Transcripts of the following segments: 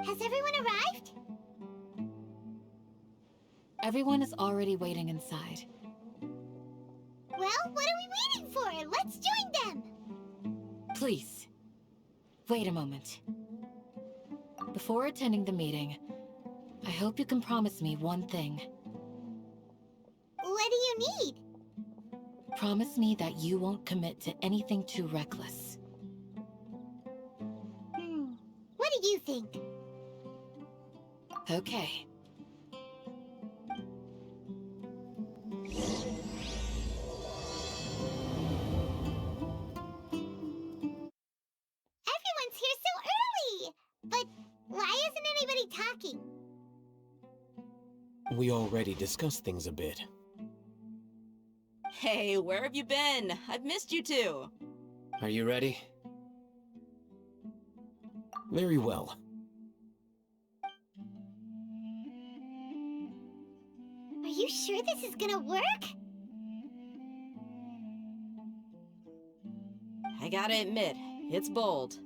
Has everyone arrived? Everyone is already waiting inside. Well, what are we waiting for? Let's join them! Please, wait a moment. Before attending the meeting, I hope you can promise me one thing. What do you need? Promise me that you won't commit to anything too reckless. What do you think? Okay. Everyone's here so early! But why isn't anybody talking? We already discussed things a bit. Hey, where have you been? I've missed you two. Are you ready? Very well. Are you sure this is gonna work? I gotta admit, it's bold.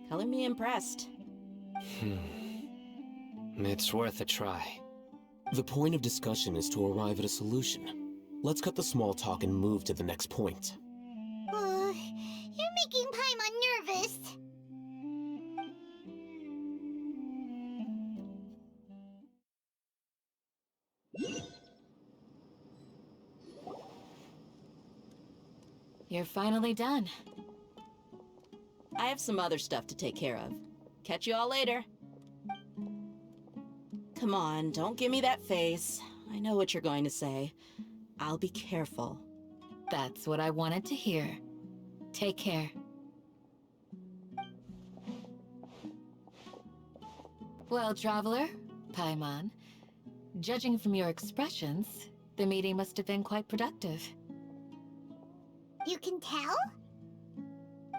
Color me impressed. It's worth a try. The point of discussion is to arrive at a solution. Let's cut the small talk and move to the next point. You're making Paimon nervous. You're finally done. I have some other stuff to take care of. Catch you all later. Come on, don't give me that face. I know what you're going to say. I'll be careful. That's what I wanted to hear. Take care. Well, Traveler, Paimon, judging from your expressions, the meeting must have been quite productive. You can tell?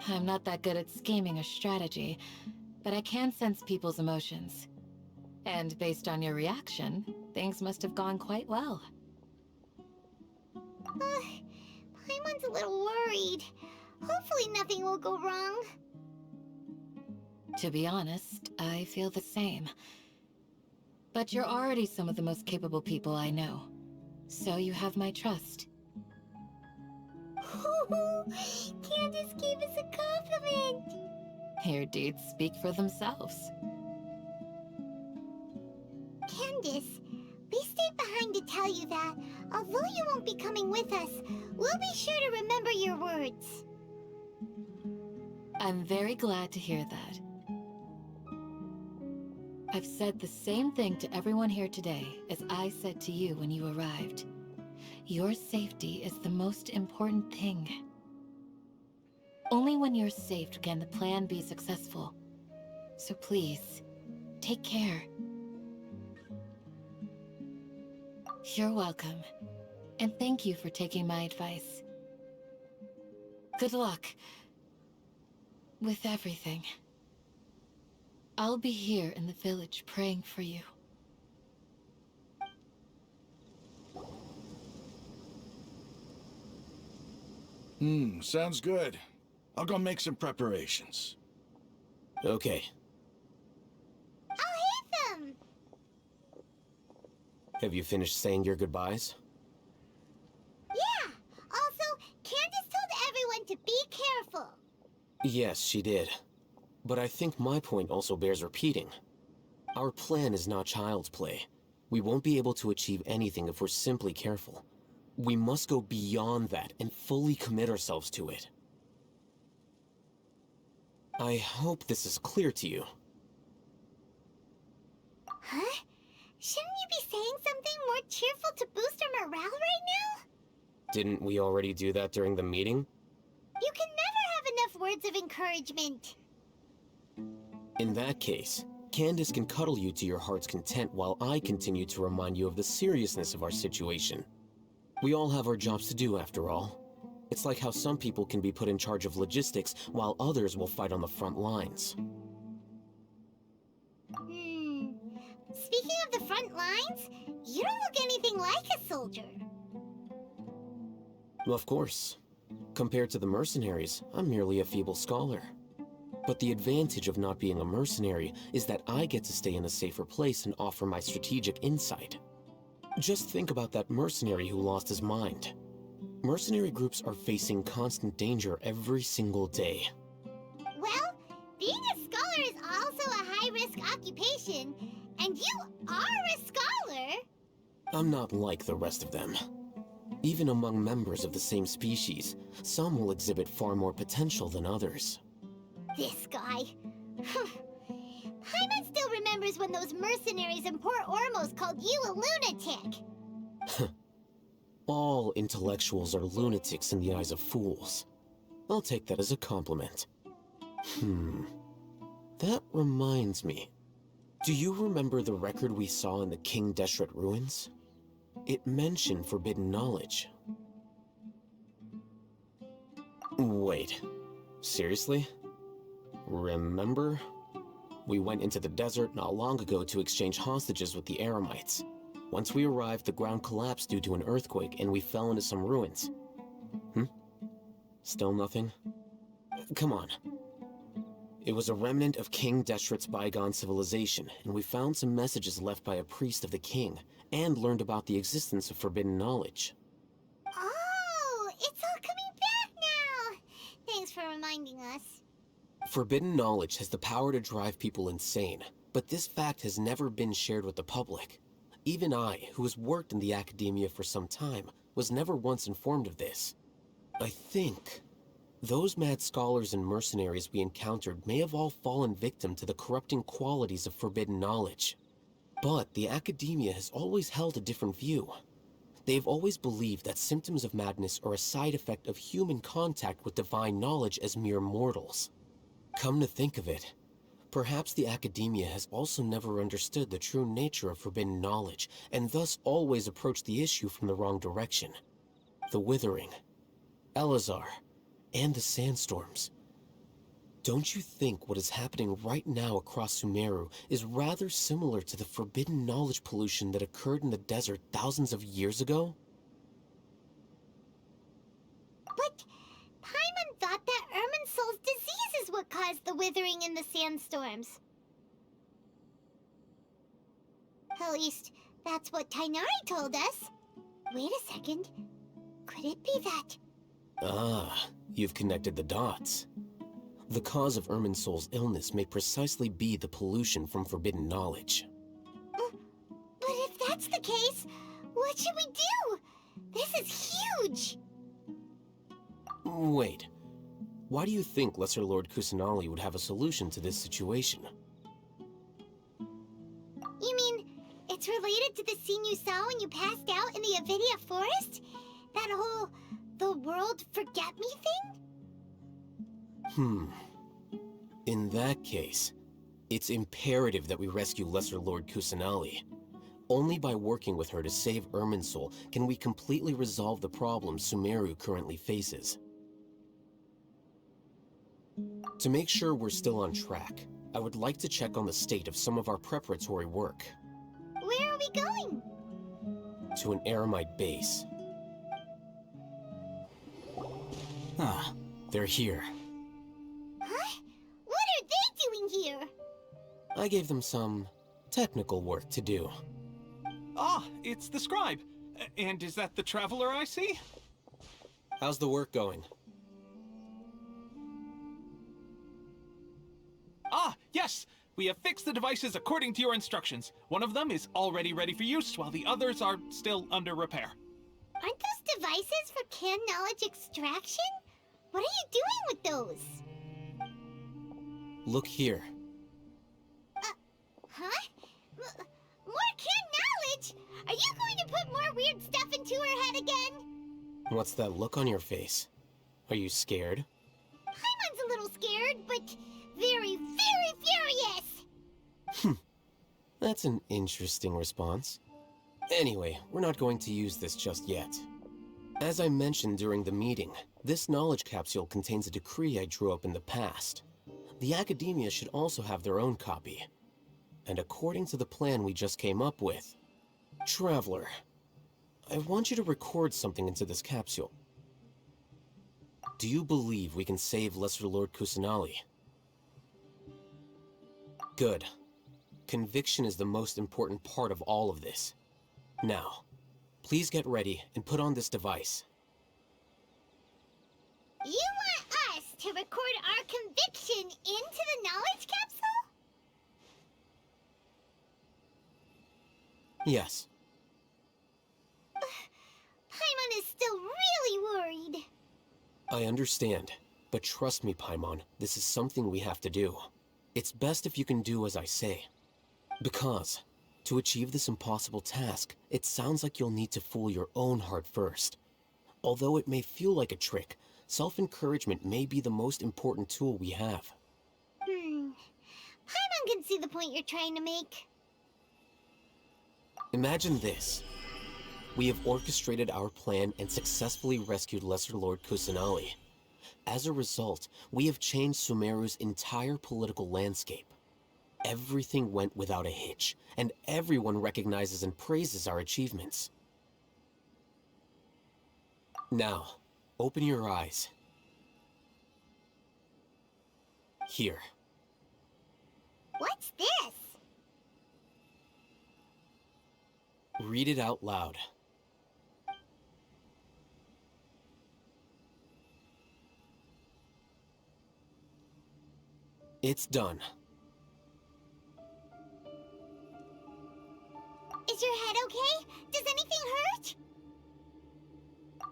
I'm not that good at scheming or strategy, but I can sense people's emotions. And based on your reaction, things must have gone quite well. Paimon's a little worried. Hopefully nothing will go wrong. To be honest, I feel the same. But you're already some of the most capable people I know, so you have my trust. Candace gave us a compliment! Your deeds speak for themselves. Candace, we stayed behind to tell you that, although you won't be coming with us, we'll be sure to remember your words. I'm very glad to hear that. I've said the same thing to everyone here today as I said to you when you arrived. Your safety is the most important thing. Only when you're safe can the plan be successful. So please, take care. You're welcome. And thank you for taking my advice. Good luck with everything. I'll be here in the village praying for you. Sounds good. I'll go make some preparations. Okay. I'll hit them! Have you finished saying your goodbyes? Yeah! Also, Candace told everyone to be careful. Yes, she did. But I think my point also bears repeating. Our plan is not child's play. We won't be able to achieve anything if we're simply careful. We must go beyond that and fully commit ourselves to it. I hope this is clear to you. Huh? Shouldn't you be saying something more cheerful to boost our morale right now? Didn't we already do that during the meeting? You can never have enough words of encouragement. In that case, Candace can cuddle you to your heart's content while I continue to remind you of the seriousness of our situation. We all have our jobs to do after all. It's like how some people can be put in charge of logistics while others will fight on the front lines. Speaking of the front lines, you don't look anything like a soldier. Of course. Compared to the mercenaries, I'm merely a feeble scholar. But the advantage of not being a mercenary is that I get to stay in a safer place and offer my strategic insight. Just think about that mercenary who lost his mind. Mercenary groups are facing constant danger every single day. Well, being a scholar is also a high-risk occupation, and you are a scholar. I'm not like the rest of them. Even among members of the same species, some will exhibit far more potential than others. This guy. Paimon still remembers when those mercenaries in Port Ormos called you a lunatic. All intellectuals are lunatics in the eyes of fools. I'll take that as a compliment. That reminds me. Do you remember the record we saw in the King Deshret ruins? It mentioned forbidden knowledge. Wait, seriously? Remember? We went into the desert not long ago to exchange hostages with the Eremites. Once we arrived, the ground collapsed due to an earthquake, and we fell into some ruins. Still nothing? Come on. It was a remnant of King Deshret's bygone civilization, and we found some messages left by a priest of the king, and learned about the existence of forbidden knowledge. Oh, it's all coming back now. Thanks for reminding us. Forbidden knowledge has the power to drive people insane, but this fact has never been shared with the public. Even I, who has worked in the academia for some time, was never once informed of this. I think those mad scholars and mercenaries we encountered may have all fallen victim to the corrupting qualities of forbidden knowledge. But the academia has always held a different view. They've always believed that symptoms of madness are a side effect of human contact with divine knowledge as mere mortals. Come to think of it, perhaps the academia has also never understood the true nature of forbidden knowledge, and thus always approached the issue from the wrong direction. The Withering, Elazar, and the sandstorms. Don't you think what is happening right now across Sumeru is rather similar to the forbidden knowledge pollution that occurred in the desert thousands of years ago? But Paimon thought that Irminsul's disease is what caused the withering in the sandstorms. At least, that's what Tainari told us. Wait a second. Could it be that... Ah, you've connected the dots. The cause of Irminsul's illness may precisely be the pollution from forbidden knowledge. But if that's the case, what should we do? This is huge! Wait. Why do you think Lesser Lord Kusanali would have a solution to this situation? You mean, it's related to the scene you saw when you passed out in the Avidia forest? That whole, the world forget me thing? In that case, it's imperative that we rescue Lesser Lord Kusanali. Only by working with her to save Irminsul can we completely resolve the problems Sumeru currently faces. To make sure we're still on track, I would like to check on the state of some of our preparatory work. Where are we going? To an Eremite base. Ah, they're here. Huh? What are they doing here? I gave them some technical work to do. Ah, it's the scribe. And is that the traveler I see? How's the work going? Ah, yes! We have fixed the devices according to your instructions. One of them is already ready for use, while the others are still under repair. Aren't those devices for can knowledge extraction? What are you doing with those? Look here. Huh? More can knowledge? Are you going to put more weird stuff into her head again? What's that look on your face? Are you scared? Paimon's a little scared, but very, very furious! That's an interesting response. Anyway, we're not going to use this just yet. As I mentioned during the meeting, this knowledge capsule contains a decree I drew up in the past. The academia should also have their own copy. And according to the plan we just came up with, Traveler, I want you to record something into this capsule. Do you believe we can save Lesser Lord Kusanali? Good. Conviction is the most important part of all of this. Now, please get ready and put on this device. You want us to record our conviction into the knowledge capsule? Yes. Paimon is still really worried. I understand, but trust me, Paimon, this is something we have to do. It's best if you can do as I say. Because, to achieve this impossible task, it sounds like you'll need to fool your own heart first. Although it may feel like a trick, self-encouragement may be the most important tool we have. Paimon can see the point you're trying to make. Imagine this. We have orchestrated our plan and successfully rescued Lesser Lord Kusanali. As a result, we have changed Sumeru's entire political landscape. Everything went without a hitch, and everyone recognizes and praises our achievements. Now, open your eyes. Here. What's this? Read it out loud. It's done. Is your head okay? Does anything hurt?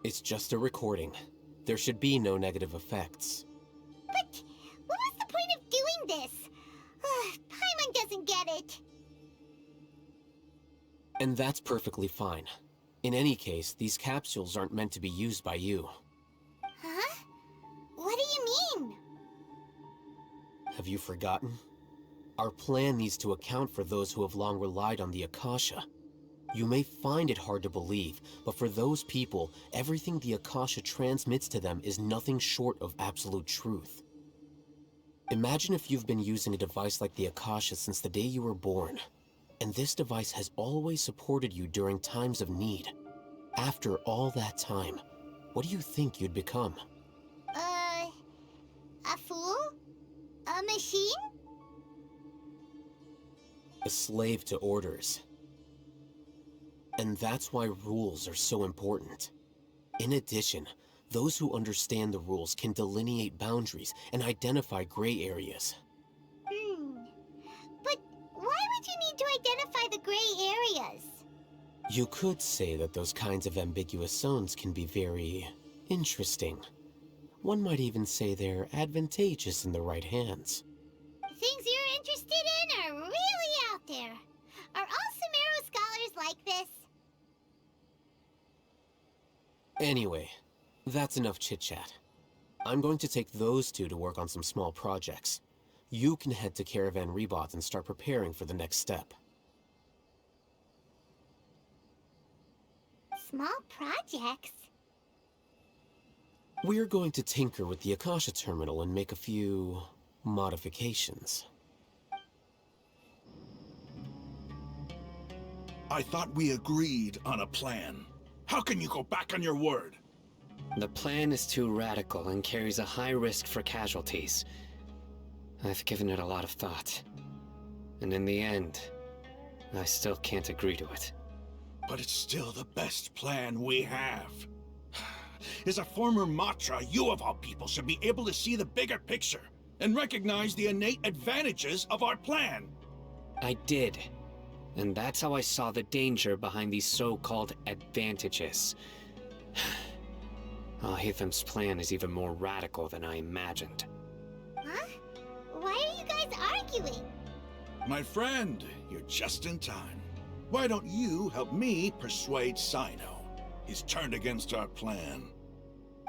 It's just a recording. There should be no negative effects. But what was the point of doing this? Paimon doesn't get it. And that's perfectly fine. In any case, these capsules aren't meant to be used by you. Huh? What do you mean? Have you forgotten? Our plan needs to account for those who have long relied on the Akasha. You may find it hard to believe, but for those people, everything the Akasha transmits to them is nothing short of absolute truth. Imagine if you've been using a device like the Akasha since the day you were born, and this device has always supported you during times of need. After all that time, what do you think you'd become? A fool? A machine? A slave to orders. And that's why rules are so important. In addition, those who understand the rules can delineate boundaries and identify gray areas. But why would you need to identify the gray areas? You could say that those kinds of ambiguous zones can be very interesting. One might even say they're advantageous in the right hands. Things you're interested in are really out there. Are all Sumeru scholars like this? Anyway, that's enough chit-chat. I'm going to take those two to work on some small projects. You can head to Caravan Rebot and start preparing for the next step. Small projects? We're going to tinker with the Akasha terminal and make a few modifications. I thought we agreed on a plan. How can you go back on your word? The plan is too radical and carries a high risk for casualties. I've given it a lot of thought. And in the end, I still can't agree to it. But it's still the best plan we have. As a former Matra, you of all people should be able to see the bigger picture and recognize the innate advantages of our plan. I did. And that's how I saw the danger behind these so-called advantages. Al-Hitham's plan is even more radical than I imagined. Huh? Why are you guys arguing? My friend, you're just in time. Why don't you help me persuade Sino? He's turned against our plan.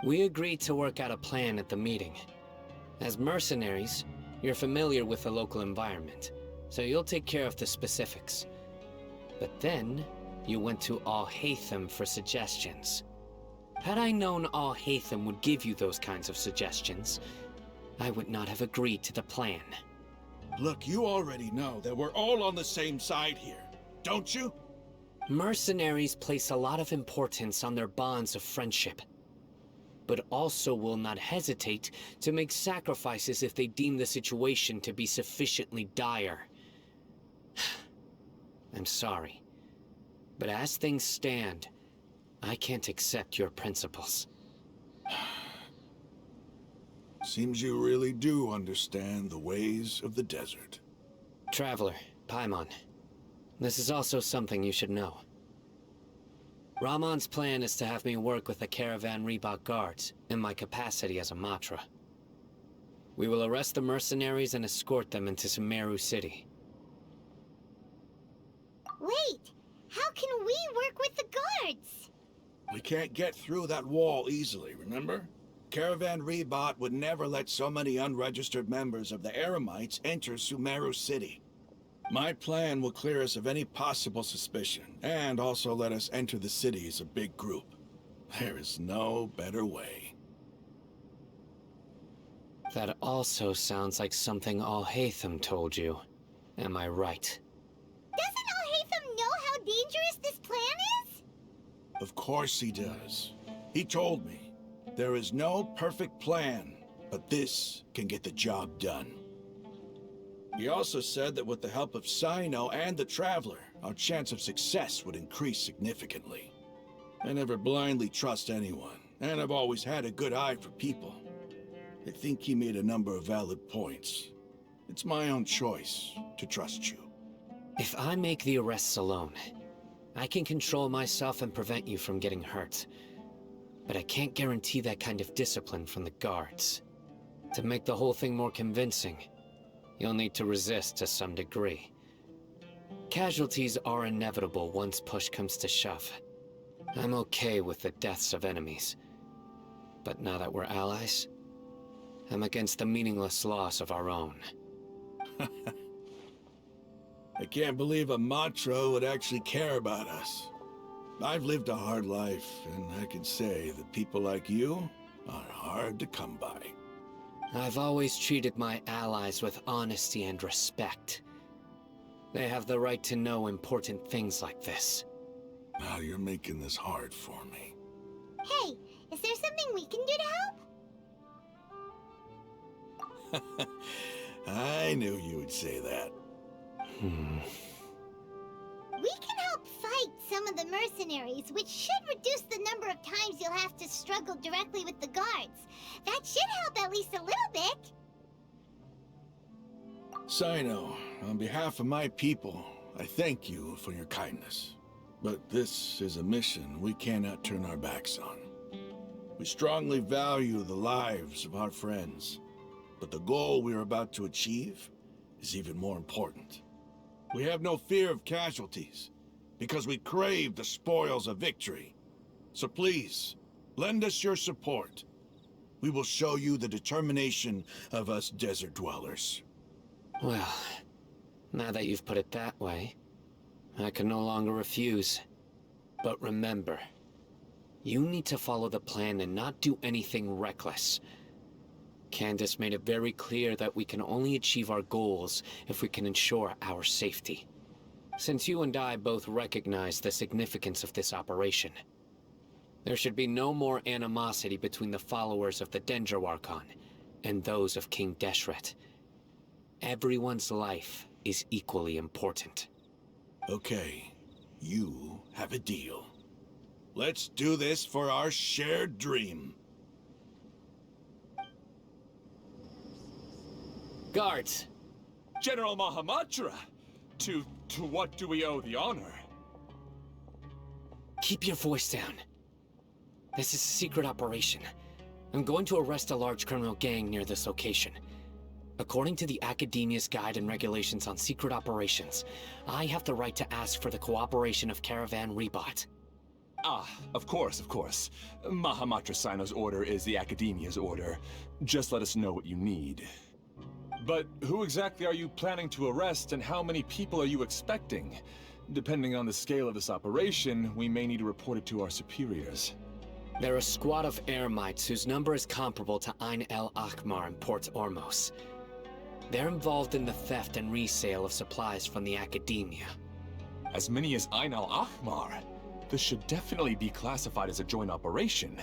We agreed to work out a plan at the meeting. As mercenaries, you're familiar with the local environment, so you'll take care of the specifics. But then, you went to Al-Haytham for suggestions. Had I known Al-Haytham would give you those kinds of suggestions, I would not have agreed to the plan. Look, you already know that we're all on the same side here, don't you? Mercenaries place a lot of importance on their bonds of friendship, but also will not hesitate to make sacrifices if they deem the situation to be sufficiently dire. I'm sorry. But as things stand, I can't accept your principles. Seems you really do understand the ways of the desert. Traveler, Paimon, this is also something you should know. Ramon's plan is to have me work with the Caravan Reebok guards in my capacity as a Matra. We will arrest the mercenaries and escort them into Sumeru City. Wait, how can we work with the guards? We can't get through that wall easily, remember? Caravan Rebot would never let so many unregistered members of the Eremites enter Sumeru City. My plan will clear us of any possible suspicion, and also let us enter the city as a big group. There is no better way. That also sounds like something Al-Haytham told you. Am I right? Doesn't Al-Haytham know how dangerous this plan is? Of course he does. He told me. There is no perfect plan, but this can get the job done. He also said that with the help of Sino and the Traveler, our chance of success would increase significantly. I never blindly trust anyone, and I've always had a good eye for people. I think he made a number of valid points. It's my own choice to trust you. If I make the arrests alone, I can control myself and prevent you from getting hurt. But I can't guarantee that kind of discipline from the guards. To make the whole thing more convincing, you'll need to resist to some degree. Casualties are inevitable once push comes to shove. I'm okay with the deaths of enemies. But now that we're allies, I'm against the meaningless loss of our own. I can't believe a Matra would actually care about us. I've lived a hard life, and I can say that people like you are hard to come by. I've always treated my allies with honesty and respect. They have the right to know important things like this. Now you're making this hard for me. Hey, is there something we can do to help? I knew you would say that. We can help fight some of the mercenaries, which should reduce the number of times you'll have to struggle directly with the guards. That should help at least a little bit. Sino, on behalf of my people, I thank you for your kindness. But this is a mission we cannot turn our backs on. We strongly value the lives of our friends, but the goal we are about to achieve is even more important. We have no fear of casualties, because we crave the spoils of victory. So please, lend us your support. We will show you the determination of us desert dwellers. Well, now that you've put it that way, I can no longer refuse. But remember, you need to follow the plan and not do anything reckless. Candace made it very clear that we can only achieve our goals if we can ensure our safety. Since you and I both recognize the significance of this operation, there should be no more animosity between the followers of the Dendroarchon and those of King Deshret. Everyone's life is equally important. Okay, you have a deal. Let's do this for our shared dream. Guards! General Mahamatra! To what do we owe the honor? Keep your voice down. This is a secret operation. I'm going to arrest a large criminal gang near this location. According to the Academia's Guide and Regulations on Secret Operations, I have the right to ask for the cooperation of Caravan Rebot. Ah, of course, of course. Mahamatra Sino's order is the Academia's order. Just let us know what you need. But who exactly are you planning to arrest, and how many people are you expecting? Depending on the scale of this operation, we may need to report it to our superiors. They're a squad of Eremites whose number is comparable to Ain el Akhmar in Port Ormos. They're involved in the theft and resale of supplies from the Academia. As many as Ain al-Akhmar? This should definitely be classified as a joint operation.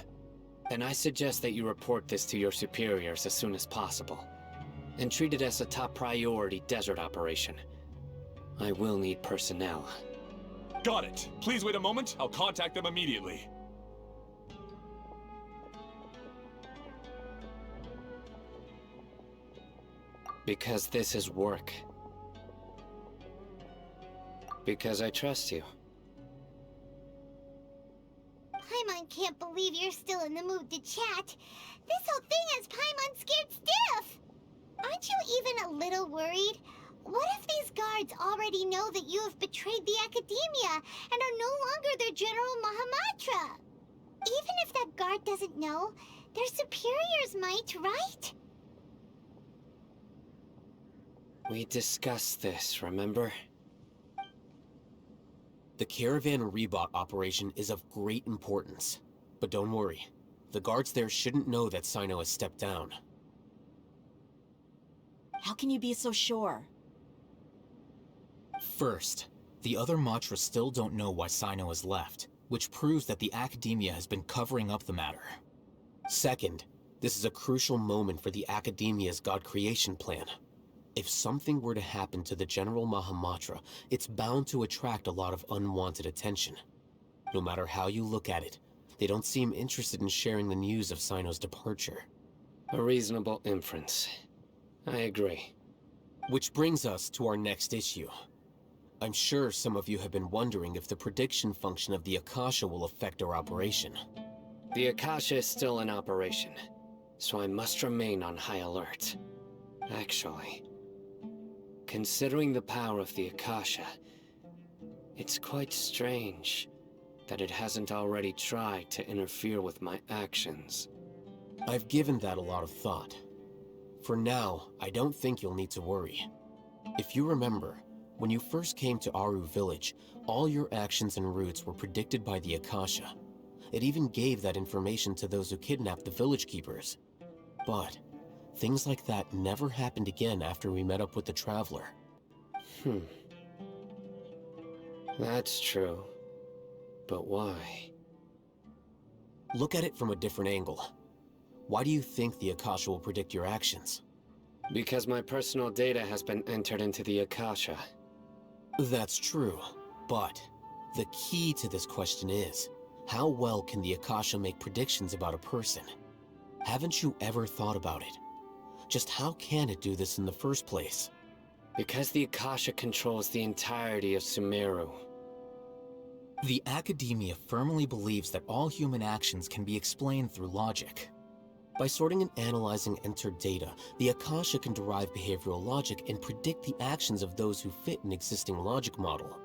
Then I suggest that you report this to your superiors as soon as possible, and treat it as a top priority desert operation. I will need personnel. Got it. Please wait a moment. I'll contact them immediately. Because this is work. Because I trust you. Paimon can't believe you're still in the mood to chat. This whole thing has Paimon scared stiff. Aren't you even a little worried? What if these guards already know that you have betrayed the Academia and are no longer their General Mahamatra? Even if that guard doesn't know, their superiors might, right? We discussed this, remember? The Caravan Rebot operation is of great importance. But don't worry, the guards there shouldn't know that Sino has stepped down. How can you be so sure? First, the other Matra still don't know why Sino has left, which proves that the Academia has been covering up the matter. Second, this is a crucial moment for the Academia's God creation plan. If something were to happen to the General Mahamatra, it's bound to attract a lot of unwanted attention. No matter how you look at it, they don't seem interested in sharing the news of Sino's departure. A reasonable inference. I agree. Which brings us to our next issue. I'm sure some of you have been wondering if the prediction function of the Akasha will affect our operation. The Akasha is still in operation, so I must remain on high alert. Actually, considering the power of the Akasha, it's quite strange that it hasn't already tried to interfere with my actions. I've given that a lot of thought. For now, I don't think you'll need to worry. If you remember, when you first came to Aru Village, all your actions and routes were predicted by the Akasha. It even gave that information to those who kidnapped the village keepers. But things like that never happened again after we met up with the Traveler. That's true. But why? Look at it from a different angle. Why do you think the Akasha will predict your actions? Because my personal data has been entered into the Akasha. That's true, but the key to this question is, how well can the Akasha make predictions about a person? Haven't you ever thought about it? Just how can it do this in the first place? Because the Akasha controls the entirety of Sumeru. The Academia firmly believes that all human actions can be explained through logic. By sorting and analyzing entered data, the Akasha can derive behavioral logic and predict the actions of those who fit an existing logic model.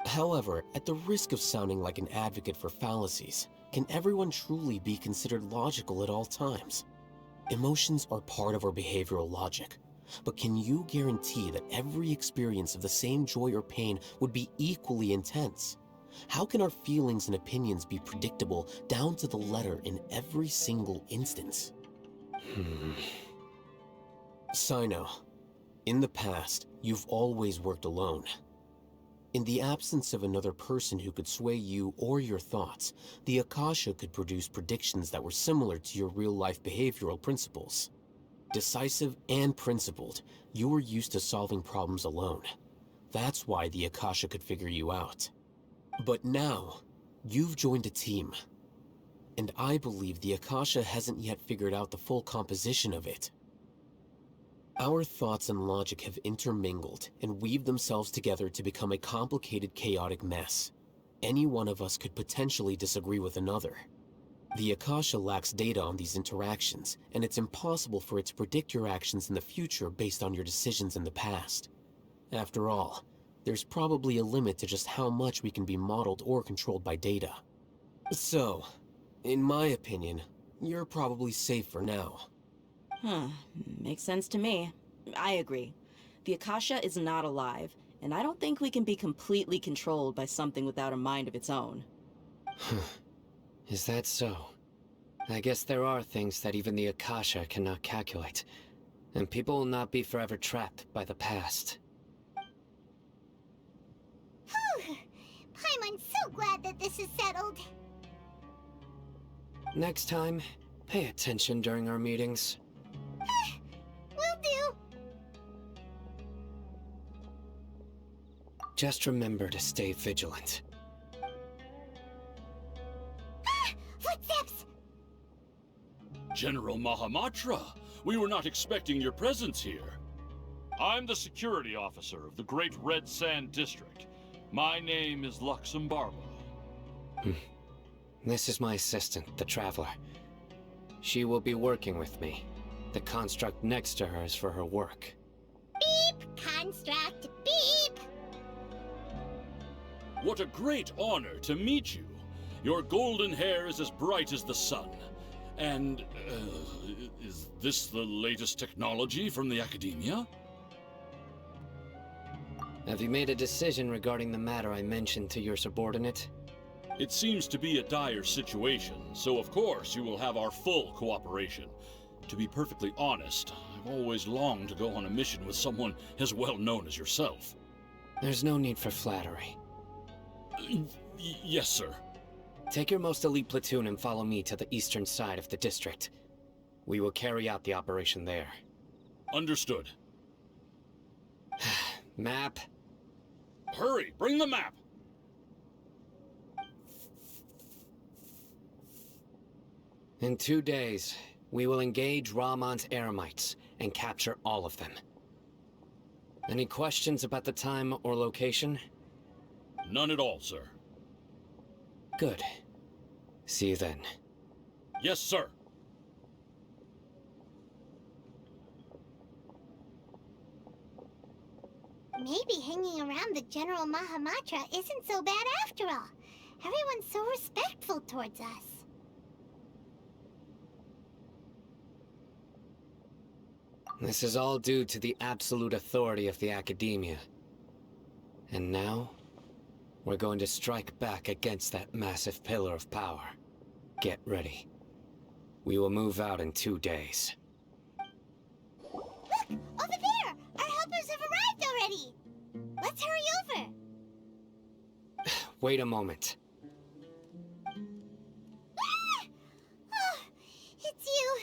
However, at the risk of sounding like an advocate for fallacies, can everyone truly be considered logical at all times? Emotions are part of our behavioral logic, but can you guarantee that every experience of the same joy or pain would be equally intense? How can our feelings and opinions be predictable down to the letter in every single instance? Sino, in the past, you've always worked alone. In the absence of another person who could sway you or your thoughts, the Akasha could produce predictions that were similar to your real-life behavioral principles. Decisive and principled, you were used to solving problems alone. That's why the Akasha could figure you out. But now, you've joined a team. And I believe the Akasha hasn't yet figured out the full composition of it. Our thoughts and logic have intermingled and weaved themselves together to become a complicated, chaotic mess. Any one of us could potentially disagree with another. The Akasha lacks data on these interactions, and it's impossible for it to predict your actions in the future based on your decisions in the past. After all, there's probably a limit to just how much we can be modeled or controlled by data. So, in my opinion, you're probably safe for now. Makes sense to me. I agree. The Akasha is not alive, and I don't think we can be completely controlled by something without a mind of its own. Is that so? I guess there are things that even the Akasha cannot calculate, and people will not be forever trapped by the past. Whew! Paimon's so glad that this is settled. Next time, pay attention during our meetings. Will do. Just remember to stay vigilant. Ah! Footsteps! General Mahamatra, we were not expecting your presence here. I'm the security officer of the Great Red Sand District. My name is Luxembarba. This is my assistant, the Traveler. She will be working with me. The construct next to her is for her work. Beep! Construct, beep! What a great honor to meet you. Your golden hair is as bright as the sun. And, is this the latest technology from the Academia? Have you made a decision regarding the matter I mentioned to your subordinate? It seems to be a dire situation, so of course you will have our full cooperation. To be perfectly honest, I've always longed to go on a mission with someone as well known as yourself. There's no need for flattery. Yes, sir. Take your most elite platoon and follow me to the eastern side of the district. We will carry out the operation there. Understood. Map. Hurry, bring the map! In 2 days, we will engage Ramon's Eremites and capture all of them. Any questions about the time or location? None at all, sir. Good. See you then. Yes, sir. Maybe hanging around the General Mahamatra isn't so bad after all. Everyone's so respectful towards us. This is all due to the absolute authority of the Academia. And now, we're going to strike back against that massive pillar of power. Get ready. We will move out in 2 days. Look! Over there! Our helpers have arrived already! Let's hurry over! Wait a moment. Ah! Oh, it's you!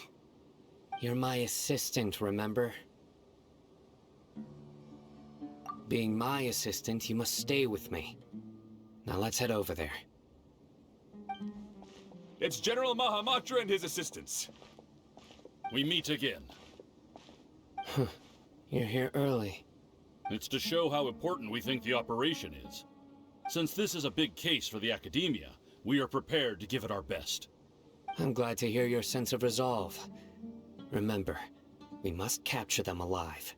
You're my assistant, remember? Being my assistant, you must stay with me. Now let's head over there. It's General Mahamatra and his assistants. We meet again. You're here early. It's to show how important we think the operation is. Since this is a big case for the Academia, we are prepared to give it our best. I'm glad to hear your sense of resolve. Remember, we must capture them alive.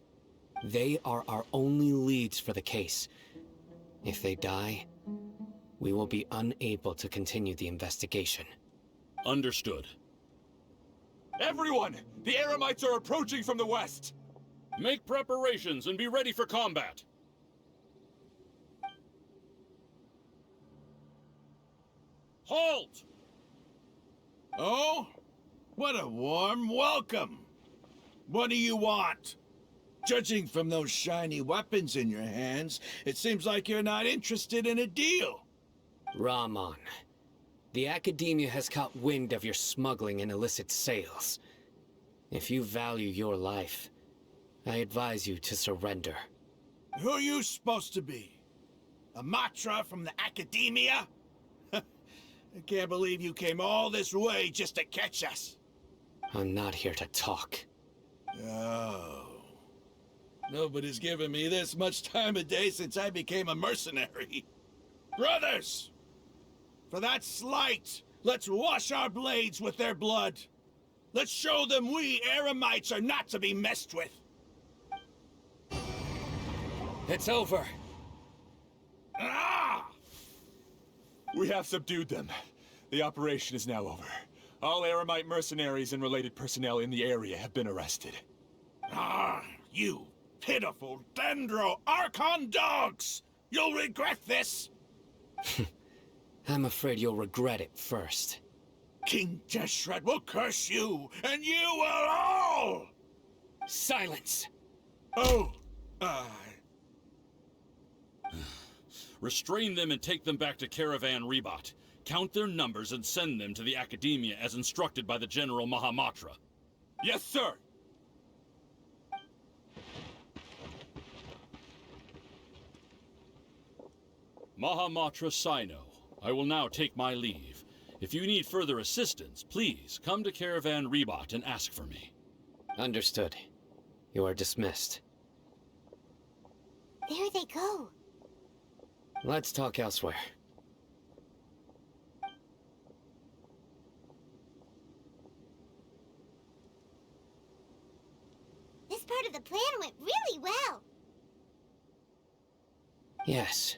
They are our only leads for the case. If they die, we will be unable to continue the investigation. Understood. Everyone! The Eremites are approaching from the west! Make preparations and be ready for combat. Halt! Oh? What a warm welcome! What do you want? Judging from those shiny weapons in your hands, it seems like you're not interested in a deal. Ramon, the Academia has caught wind of your smuggling and illicit sales. If you value your life, I advise you to surrender. Who are you supposed to be? A Matra from the Academia? I can't believe you came all this way just to catch us. I'm not here to talk. Oh. Nobody's given me this much time of day since I became a mercenary. Brothers! For that slight, let's wash our blades with their blood. Let's show them we Eremites are not to be messed with. It's over. Ah! We have subdued them. The operation is now over. All Eremite mercenaries and related personnel in the area have been arrested. Ah, you pitiful Dendro Archon dogs! You'll regret this! I'm afraid you'll regret it first. King Deshret will curse you, and you will all! Silence! Oh, Restrain them and take them back to Caravan Rebot. Count their numbers and send them to the Academia as instructed by the General Mahamatra. Yes, sir! Mahamatra Sino, I will now take my leave. If you need further assistance, please come to Caravan Rebot and ask for me. Understood. You are dismissed. There they go. Let's talk elsewhere. This part of the plan went really well. Yes,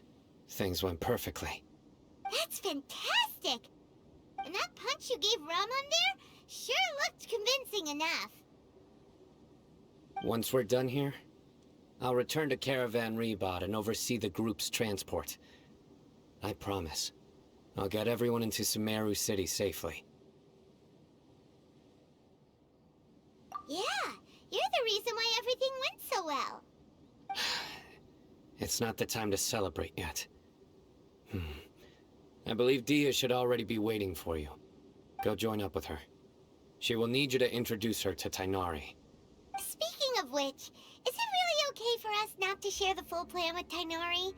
things went perfectly. That's fantastic! And that punch you gave Rum on there sure looked convincing enough. Once we're done here, I'll return to Caravan Rebot and oversee the group's transport. I promise. I'll get everyone into Sumeru City safely. Yeah, you're the reason why everything went so well. It's not the time to celebrate yet. I believe Dia should already be waiting for you. Go join up with her. She will need you to introduce her to Tighnari. Speaking of which, is it really okay for us not to share the full plan with Tighnari?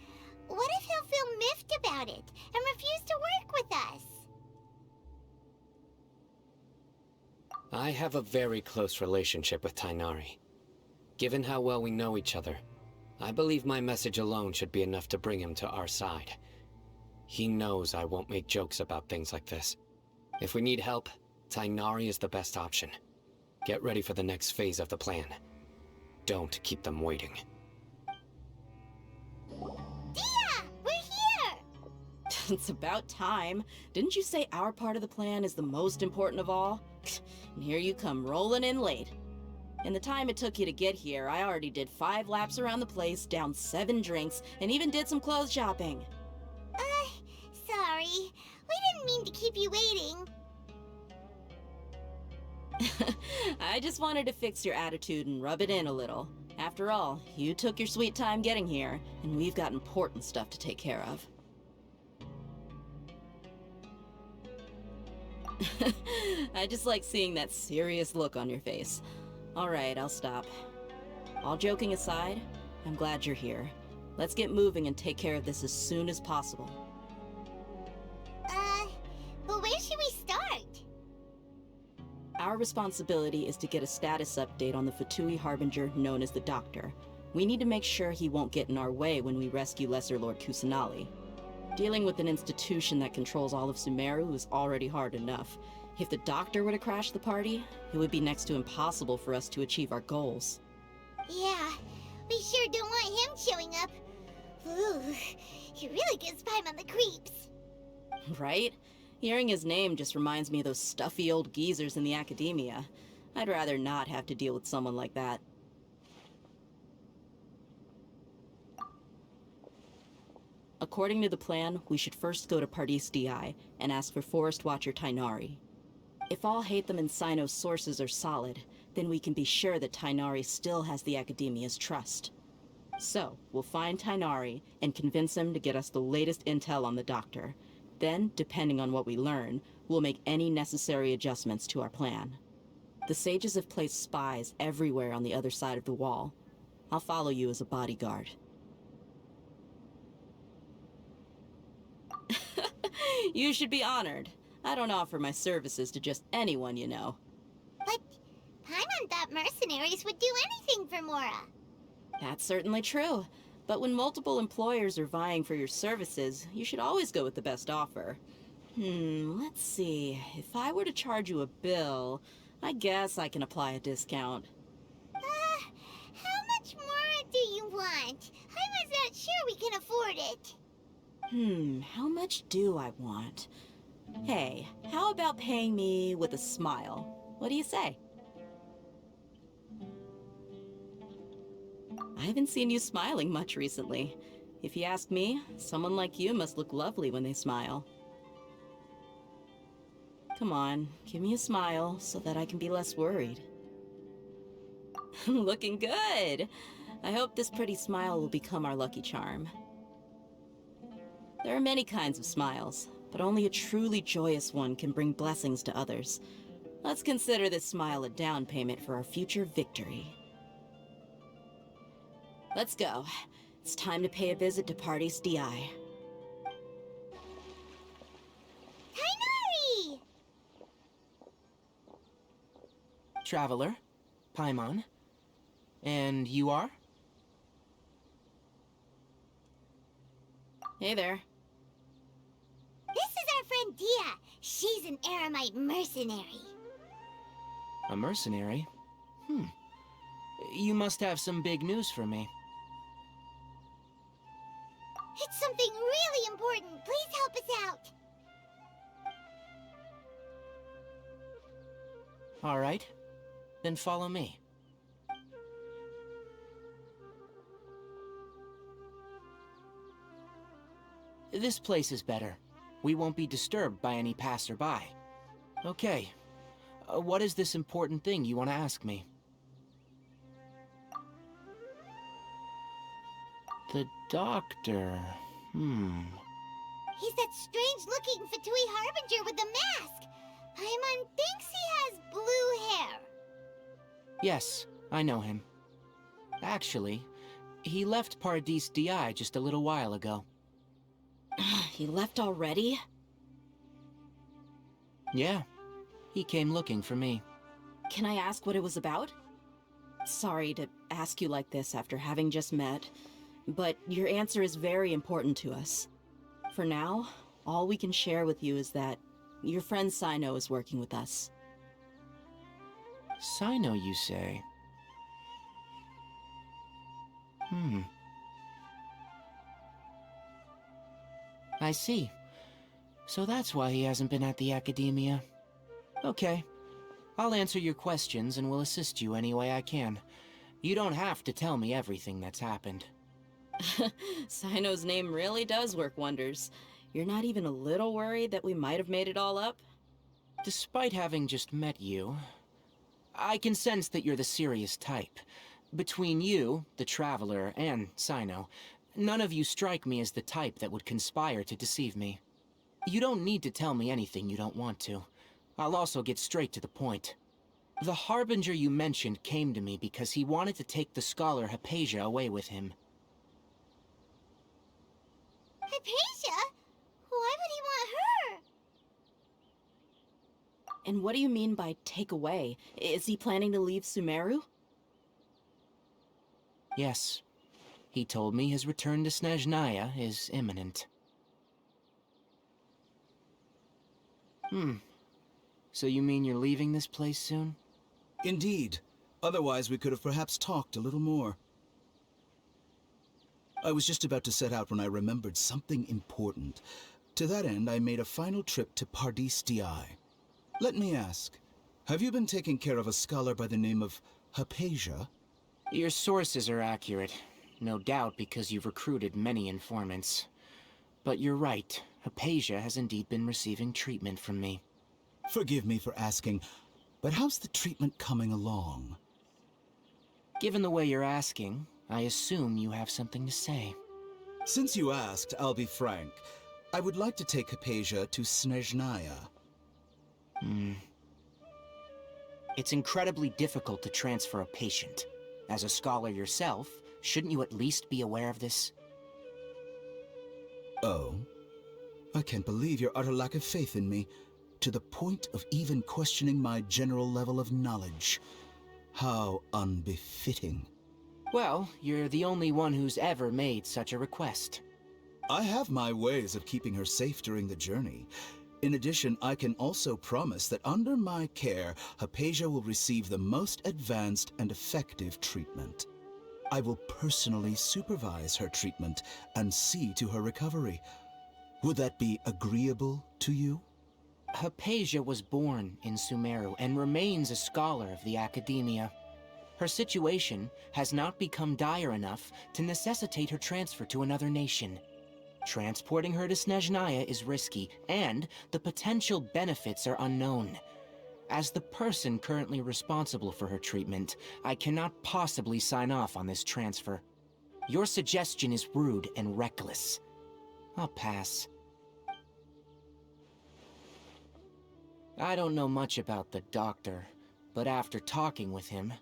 What if he'll feel miffed about it and refuse to work with us? I have a very close relationship with Tighnari. Given how well we know each other, I believe my message alone should be enough to bring him to our side. He knows I won't make jokes about things like this. If we need help, Tighnari is the best option. Get ready for the next phase of the plan. Don't keep them waiting. Dia! We're here! It's about time. Didn't you say our part of the plan is the most important of all? And here you come rolling in late. In the time it took you to get here, I already did 5 laps around the place, downed 7 drinks, and even did some clothes shopping. Sorry. We didn't mean to keep you waiting. I just wanted to fix your attitude and rub it in a little. After all, you took your sweet time getting here, and we've got important stuff to take care of. I just like seeing that serious look on your face. Alright, I'll stop. All joking aside, I'm glad you're here. Let's get moving and take care of this as soon as possible. But where should we start? Our responsibility is to get a status update on the Fatui Harbinger known as the Doctor. We need to make sure he won't get in our way when we rescue Lesser Lord Kusanali. Dealing with an institution that controls all of Sumeru is already hard enough. If the Doctor were to crash the party, it would be next to impossible for us to achieve our goals. Yeah, we sure don't want him showing up. Ooh, he really gives Paimon the creeps. Right? Hearing his name just reminds me of those stuffy old geezers in the academia. I'd rather not have to deal with someone like that. According to the plan, we should first go to Pardis Di and ask for Forest Watcher Tighnari. If all Hatham and Sino's sources are solid, then we can be sure that Tighnari still has the Academia's trust. So, we'll find Tighnari and convince him to get us the latest intel on the Doctor. Then, depending on what we learn, we'll make any necessary adjustments to our plan. The sages have placed spies everywhere on the other side of the wall. I'll follow you as a bodyguard. You should be honored. I don't offer my services to just anyone, you know. But Paimon thought mercenaries would do anything for Mora. That's certainly true. But when multiple employers are vying for your services, you should always go with the best offer. Let's see. If I were to charge you a bill, I guess I can apply a discount. How much Mora do you want? I was not sure we can afford it. How much do I want? Hey, how about paying me with a smile? What do you say? I haven't seen you smiling much recently. If you ask me, someone like you must look lovely when they smile. Come on, give me a smile so that I can be less worried. Looking good! I hope this pretty smile will become our lucky charm. There are many kinds of smiles, but only a truly joyous one can bring blessings to others. Let's consider this smile a down payment for our future victory. Let's go. It's time to pay a visit to Pardis Di. Traveler, Paimon. And you are? Hey there. This is our friend Dia. She's an Aramite mercenary. A mercenary? You must have some big news for me. It's something really important. Please help us out. All right. Then follow me. This place is better. We won't be disturbed by any passerby. Okay. What is this important thing you want to ask me? The doctor... He's that strange-looking Fatui Harbinger with the mask. Paimon thinks he has blue hair. Yes, I know him. Actually, he left Paradis Di just a little while ago. He left already? Yeah, he came looking for me. Can I ask what it was about? Sorry to ask you like this after having just met, but your answer is very important to us. For now, all we can share with you is that your friend Sino is working with us. Sino, you say? I see. So that's why he hasn't been at the Academia. Okay. I'll answer your questions and will assist you any way I can. You don't have to tell me everything that's happened. Sino's name really does work wonders. You're not even a little worried that we might have made it all up? Despite having just met you, I can sense that you're the serious type. Between you, the Traveler, and Sino, none of you strike me as the type that would conspire to deceive me. You don't need to tell me anything you don't want to. I'll also get straight to the point. The Harbinger you mentioned came to me because he wanted to take the scholar Hypatia away with him. Hypatia? Why would he want her? And what do you mean by take away? Is he planning to leave Sumeru? Yes. He told me his return to Snezhnaya is imminent. So you mean you're leaving this place soon? Indeed. Otherwise, we could have perhaps talked a little more. I was just about to set out when I remembered something important. To that end, I made a final trip to Paradis Di. Let me ask, have you been taking care of a scholar by the name of Hypatia? Your sources are accurate. No doubt because you've recruited many informants. But you're right, Hypatia has indeed been receiving treatment from me. Forgive me for asking, but how's the treatment coming along? Given the way you're asking, I assume you have something to say. Since you asked, I'll be frank. I would like to take Hypatia to Snezhnaya. It's incredibly difficult to transfer a patient. As a scholar yourself, shouldn't you at least be aware of this? Oh? I can't believe your utter lack of faith in me, to the point of even questioning my general level of knowledge. How unbefitting. Well, you're the only one who's ever made such a request. I have my ways of keeping her safe during the journey. In addition, I can also promise that under my care, Hypatia will receive the most advanced and effective treatment. I will personally supervise her treatment and see to her recovery. Would that be agreeable to you? Hypatia was born in Sumeru and remains a scholar of the Academia. Her situation has not become dire enough to necessitate her transfer to another nation. Transporting her to Snezhnaya is risky, and the potential benefits are unknown. As the person currently responsible for her treatment, I cannot possibly sign off on this transfer. Your suggestion is rude and reckless. I'll pass. I don't know much about the doctor, but after talking with him,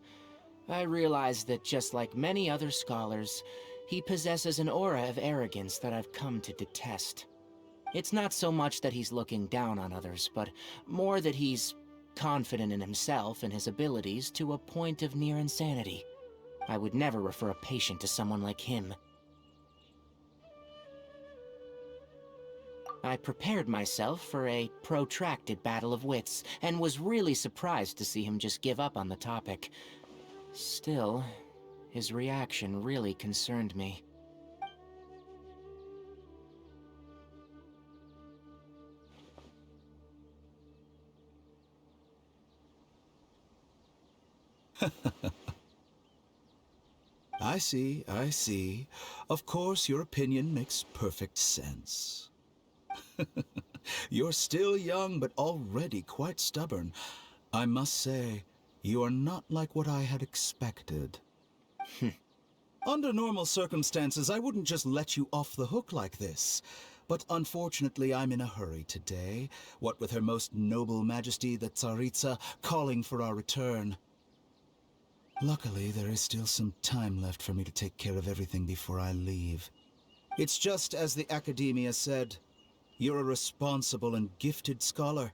I realized that just like many other scholars, he possesses an aura of arrogance that I've come to detest. It's not so much that he's looking down on others, but more that he's confident in himself and his abilities to a point of near insanity. I would never refer a patient to someone like him. I prepared myself for a protracted battle of wits, and was really surprised to see him just give up on the topic. Still, his reaction really concerned me. I see, I see. Of course, your opinion makes perfect sense. You're still young, but already quite stubborn. I must say, you are not like what I had expected. Under normal circumstances, I wouldn't just let you off the hook like this. But unfortunately, I'm in a hurry today, what with Her Most Noble Majesty the Tsaritsa calling for our return. Luckily, there is still some time left for me to take care of everything before I leave. It's just as the Academia said, you're a responsible and gifted scholar.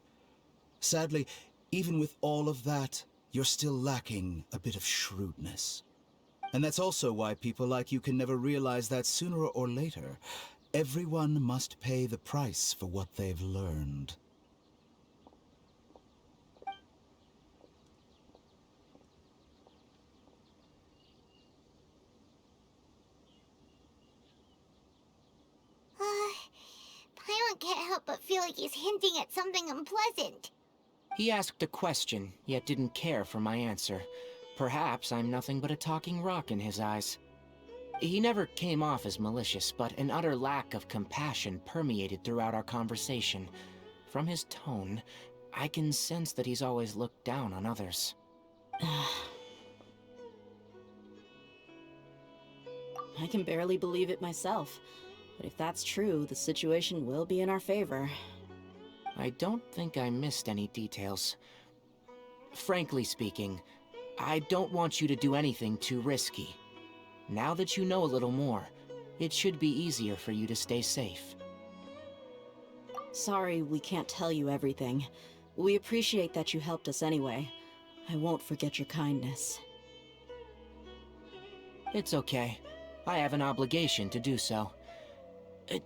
Sadly, even with all of that, you're still lacking a bit of shrewdness. And that's also why people like you can never realize that sooner or later, everyone must pay the price for what they've learned. Paimon can't help but feel like he's hinting at something unpleasant. He asked a question, yet didn't care for my answer. Perhaps I'm nothing but a talking rock in his eyes. He never came off as malicious, but an utter lack of compassion permeated throughout our conversation. From his tone, I can sense that he's always looked down on others. I can barely believe it myself. But if that's true, the situation will be in our favor. I don't think I missed any details. Frankly speaking, I don't want you to do anything too risky. Now that you know a little more, it should be easier for you to stay safe. Sorry we can't tell you everything. We appreciate that you helped us anyway. I won't forget your kindness. It's okay. I have an obligation to do so.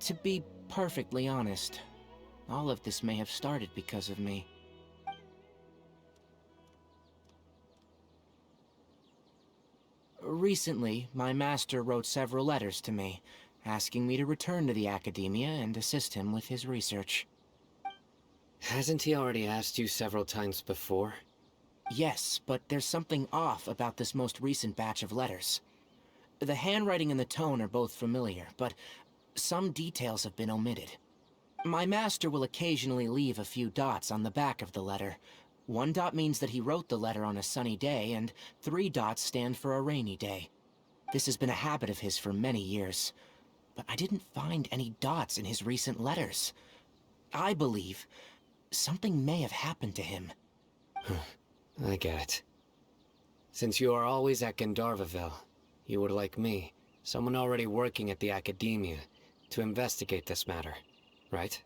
To be perfectly honest, all of this may have started because of me. Recently, my master wrote several letters to me, asking me to return to the Academia and assist him with his research. Hasn't he already asked you several times before? Yes, but there's something off about this most recent batch of letters. The handwriting and the tone are both familiar, but some details have been omitted. My master will occasionally leave a few dots on the back of the letter. 1 dot means that he wrote the letter on a sunny day, and 3 dots stand for a rainy day. This has been a habit of his for many years. But I didn't find any dots in his recent letters. I believe something may have happened to him. I get it. Since you are always at Gandharvaville, you would like me, someone already working at the Academia, to investigate this matter, right?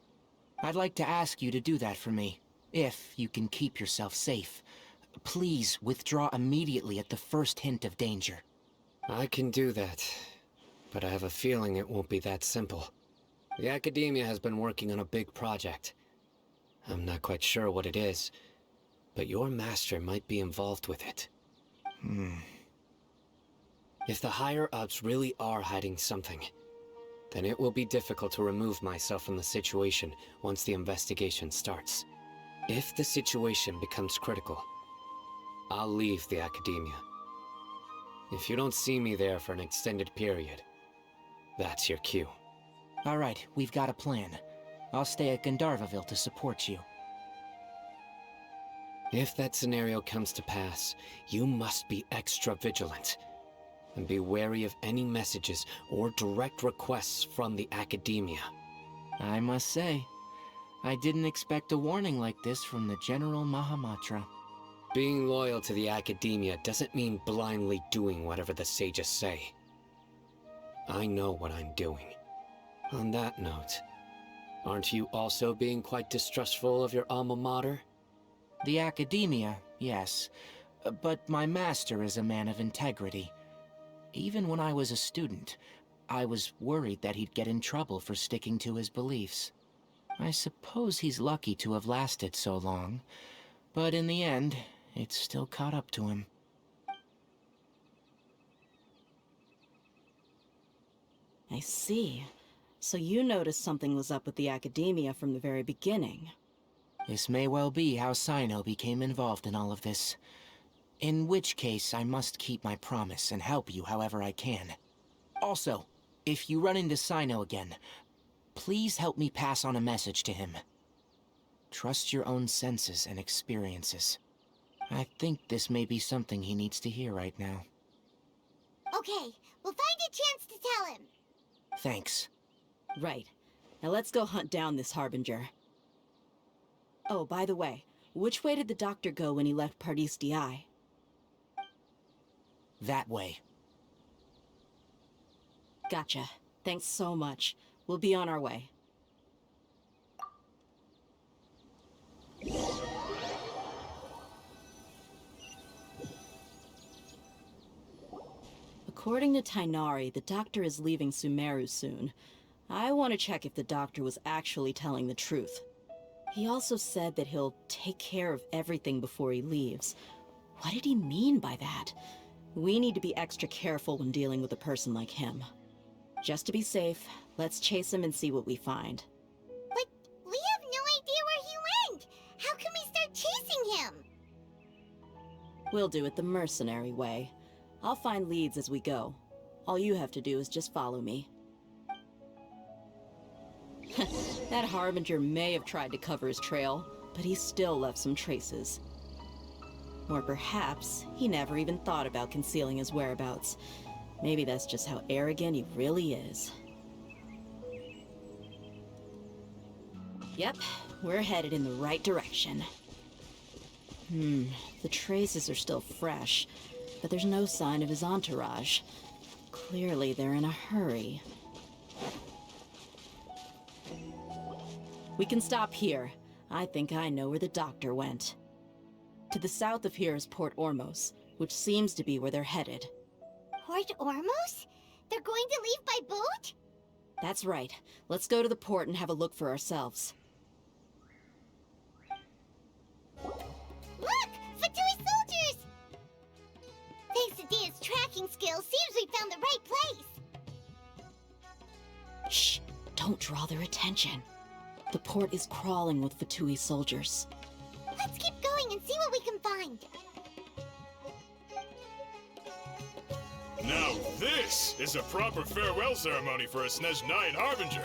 I'd like to ask you to do that for me, if you can keep yourself safe. Please withdraw immediately at the first hint of danger. I can do that, but I have a feeling it won't be that simple. The Academia has been working on a big project. I'm not quite sure what it is, but your master might be involved with it. If the higher-ups really are hiding something, then it will be difficult to remove myself from the situation once the investigation starts. If the situation becomes critical, I'll leave the Academia. If you don't see me there for an extended period, that's your cue. All right, we've got a plan. I'll stay at Gandharvaville to support you. If that scenario comes to pass, you must be extra vigilant. And be wary of any messages or direct requests from the Academia. I must say, I didn't expect a warning like this from the General Mahamatra. Being loyal to the Academia doesn't mean blindly doing whatever the sages say. I know what I'm doing. On that note, aren't you also being quite distrustful of your alma mater? The academia, yes. But my master is a man of integrity. Even when I was a student, I was worried that he'd get in trouble for sticking to his beliefs. I suppose he's lucky to have lasted so long, but in the end, it's still caught up to him. I see. So you noticed something was up with the academia from the very beginning. This may well be how Sino became involved in all of this. In which case, I must keep my promise and help you however I can. Also, if you run into Sino again, please help me pass on a message to him. Trust your own senses and experiences. I think this may be something he needs to hear right now. Okay, we'll find a chance to tell him. Thanks. Right. Now let's go hunt down this Harbinger. Oh, by the way, which way did the doctor go when he left Paradis DI? That way. Gotcha. Thanks so much. We'll be on our way. According to Tighnari, the doctor is leaving Sumeru soon. I want to check if the doctor was actually telling the truth. He also said that he'll take care of everything before he leaves. What did he mean by that? We need to be extra careful when dealing with a person like him. Just to be safe, let's chase him and see what we find. But we have no idea where he went! How can we start chasing him? We'll do it the mercenary way. I'll find leads as we go. All you have to do is just follow me. That Harbinger may have tried to cover his trail, but he still left some traces. Or perhaps he never even thought about concealing his whereabouts. Maybe that's just how arrogant he really is. Yep, we're headed in the right direction. The traces are still fresh, but there's no sign of his entourage. Clearly they're in a hurry. We can stop here. I think I know where the doctor went. To the south of here is Port Ormos, which seems to be where they're headed. Port Ormos? They're going to leave by boat? That's right. Let's go to the port and have a look for ourselves. Look! Fatui soldiers! Thanks to Dia's tracking skills, seems we found the right place. Shh! Don't draw their attention. The port is crawling with Fatui soldiers. Let's keep going and see what we can find. Now this is a proper farewell ceremony for a Snezhnayan Harbinger.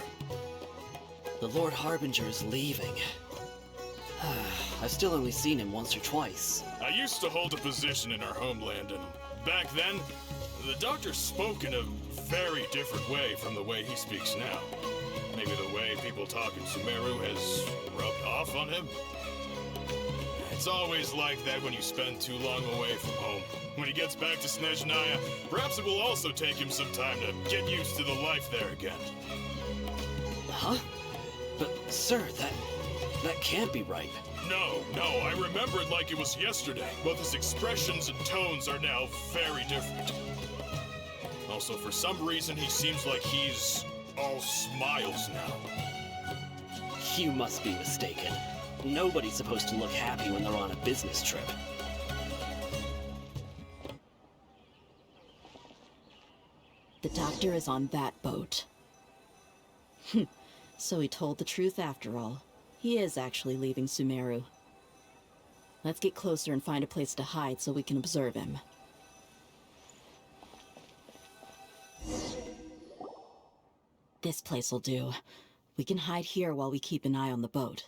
The Lord Harbinger is leaving. I've still only seen him once or twice. I used to hold a position in our homeland, and back then, the doctor spoke in a very different way from the way he speaks now. Maybe the way people talk in Sumeru has rubbed off on him? It's always like that when you spend too long away from home. When he gets back to Snezhnaya, perhaps it will also take him some time to get used to the life there again. Huh? But, sir, that can't be right. No, I remember it like it was yesterday, but his expressions and tones are now very different. Also, for some reason, he seems like he's all smiles now. You must be mistaken. Nobody's supposed to look happy when they're on a business trip. The doctor is on that boat. So he told the truth after all. He is actually leaving Sumeru. Let's get closer and find a place to hide so we can observe him. This place will do. We can hide here while we keep an eye on the boat.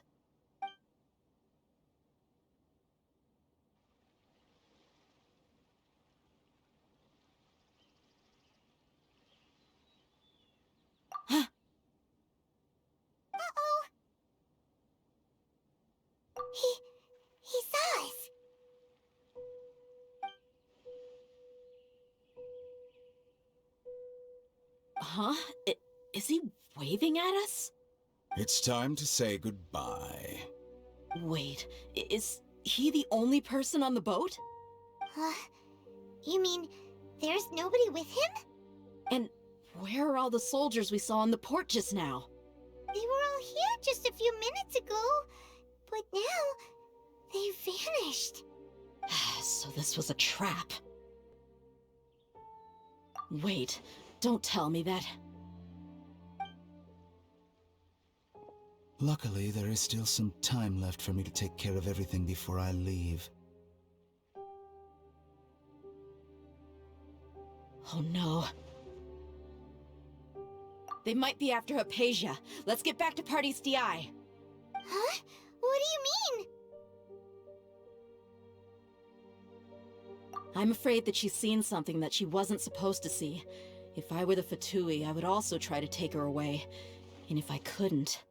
He saw us. Huh? Is he waving at us? It's time to say goodbye. Wait, is he the only person on the boat? You mean there's nobody with him? And where are all the soldiers we saw on the port just now? They were all here just a few minutes ago, but now they vanished. So this was a trap. Wait, don't tell me that. Luckily, there is still some time left for me to take care of everything before I leave. Oh no. They might be after Hypatia. Let's get back to Party's DI. Huh? What do you mean? I'm afraid that she's seen something that she wasn't supposed to see. If I were the Fatui, I would also try to take her away. And if I couldn't...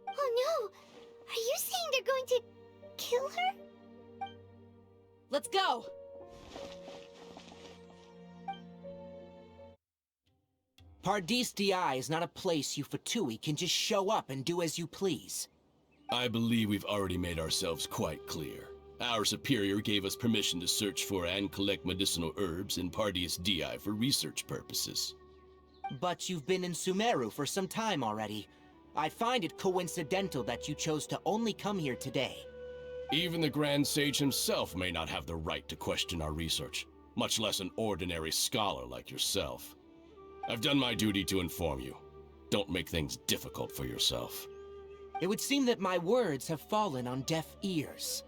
Oh no! Are you saying they're going to kill her? Let's go! Pardis DI is not a place you Fatui can just show up and do as you please. I believe we've already made ourselves quite clear. Our superior gave us permission to search for and collect medicinal herbs in Pardis DI for research purposes. But you've been in Sumeru for some time already. I find it coincidental that you chose to only come here today. Even the Grand Sage himself may not have the right to question our research, much less an ordinary scholar like yourself. I've done my duty to inform you. Don't make things difficult for yourself. It would seem that my words have fallen on deaf ears.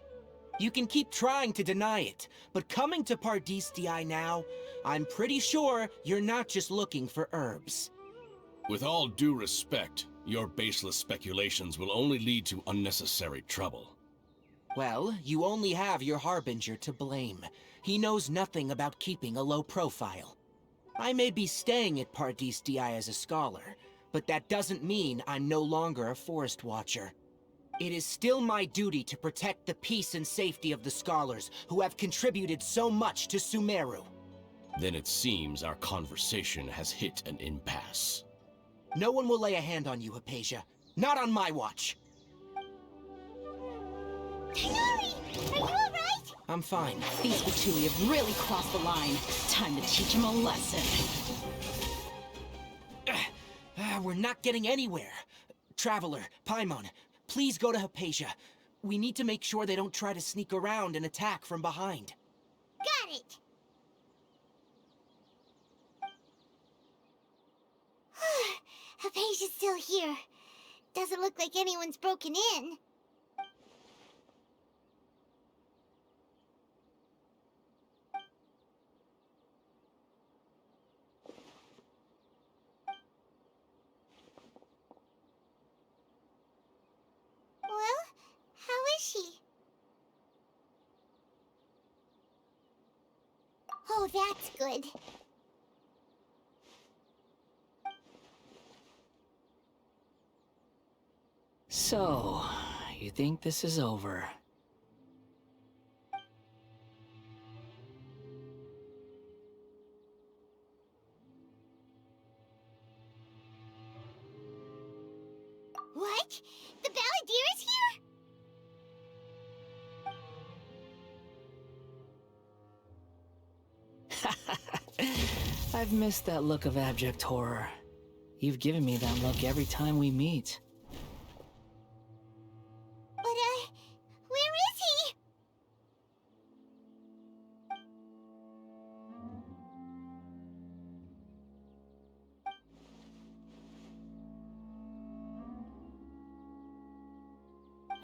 You can keep trying to deny it, but coming to Pardis DI now, I'm pretty sure you're not just looking for herbs. With all due respect, your baseless speculations will only lead to unnecessary trouble. Well, you only have your Harbinger to blame. He knows nothing about keeping a low profile. I may be staying at Pardis DI as a scholar, but that doesn't mean I'm no longer a Forest Watcher. It is still my duty to protect the peace and safety of the scholars who have contributed so much to Sumeru. Then it seems our conversation has hit an impasse. No one will lay a hand on you, Hypatia. Not on my watch. Tigari! Are you alright? I'm fine. These Fatui have really crossed the line. Time to teach them a lesson. We're not getting anywhere. Traveler, Paimon, please go to Hypatia. We need to make sure they don't try to sneak around and attack from behind. Got it! Hypatia's still here. Doesn't look like anyone's broken in. Well, how is she? Oh, that's good. So, you think this is over? What? The Balladeer is here? I've missed that look of abject horror. You've given me that look every time we meet. But, where is he?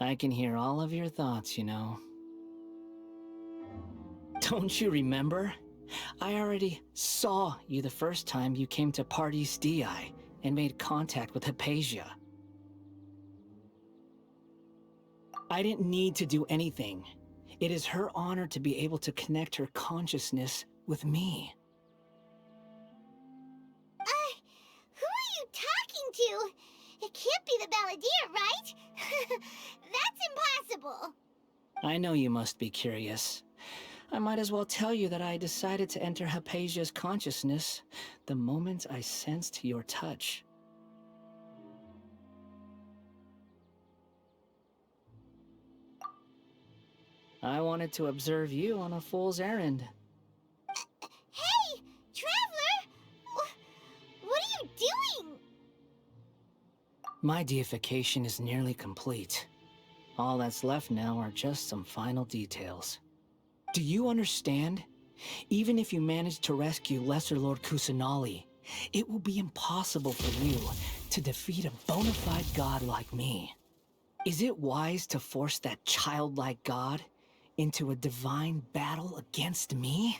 I can hear all of your thoughts, you know. Don't you remember? I already saw you the first time you came to Pardis DI and made contact with Hypatia. I didn't need to do anything. It is her honor to be able to connect her consciousness with me. Who are you talking to? It can't be the Balladeer, right? That's impossible. I know you must be curious. I might as well tell you that I decided to enter Hypatia's consciousness the moment I sensed your touch. I wanted to observe you on a fool's errand. Hey, Traveler! What are you doing? My deification is nearly complete. All that's left now are just some final details. Do you understand? Even if you manage to rescue Lesser Lord Kusanali, it will be impossible for you to defeat a bona fide god like me. Is it wise to force that childlike god into a divine battle against me?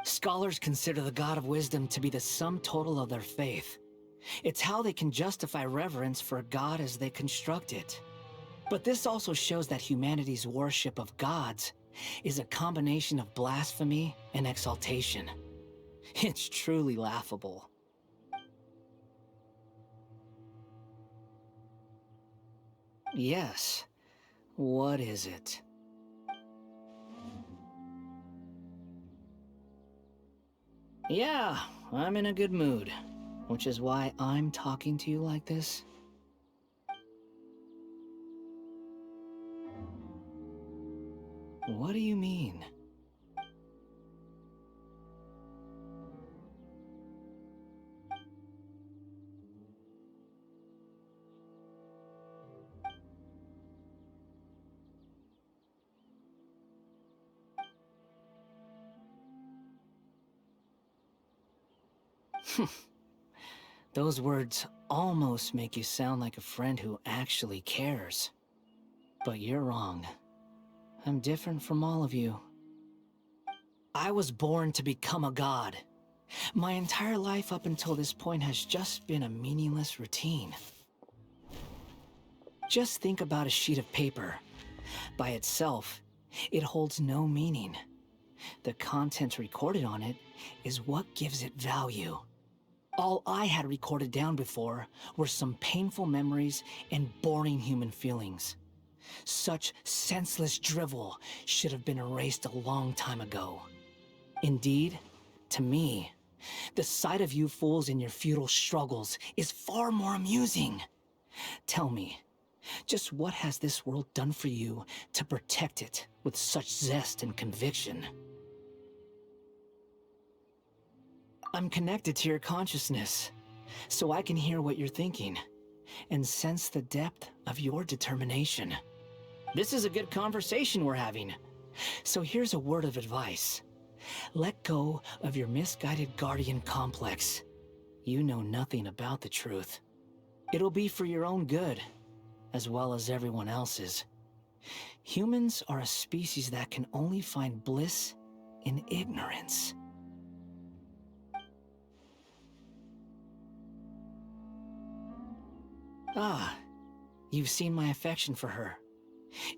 Scholars consider the God of Wisdom to be the sum total of their faith. It's how they can justify reverence for a god as they construct it. But this also shows that humanity's worship of gods is a combination of blasphemy and exaltation. It's truly laughable. Yes. What is it? Yeah, I'm in a good mood, which is why I'm talking to you like this. What do you mean? Those words almost make you sound like a friend who actually cares. But you're wrong. I'm different from all of you. I was born to become a god. My entire life up until this point has just been a meaningless routine. Just think about a sheet of paper. By itself, it holds no meaning. The content recorded on it is what gives it value. All I had recorded down before were some painful memories and boring human feelings. Such senseless drivel should have been erased a long time ago. Indeed, to me, the sight of you fools in your futile struggles is far more amusing. Tell me, just what has this world done for you to protect it with such zest and conviction? I'm connected to your consciousness, so I can hear what you're thinking, and sense the depth of your determination. This is a good conversation we're having. So here's a word of advice. Let go of your misguided guardian complex. You know nothing about the truth. It'll be for your own good, as well as everyone else's. Humans are a species that can only find bliss in ignorance. Ah, you've seen my affection for her.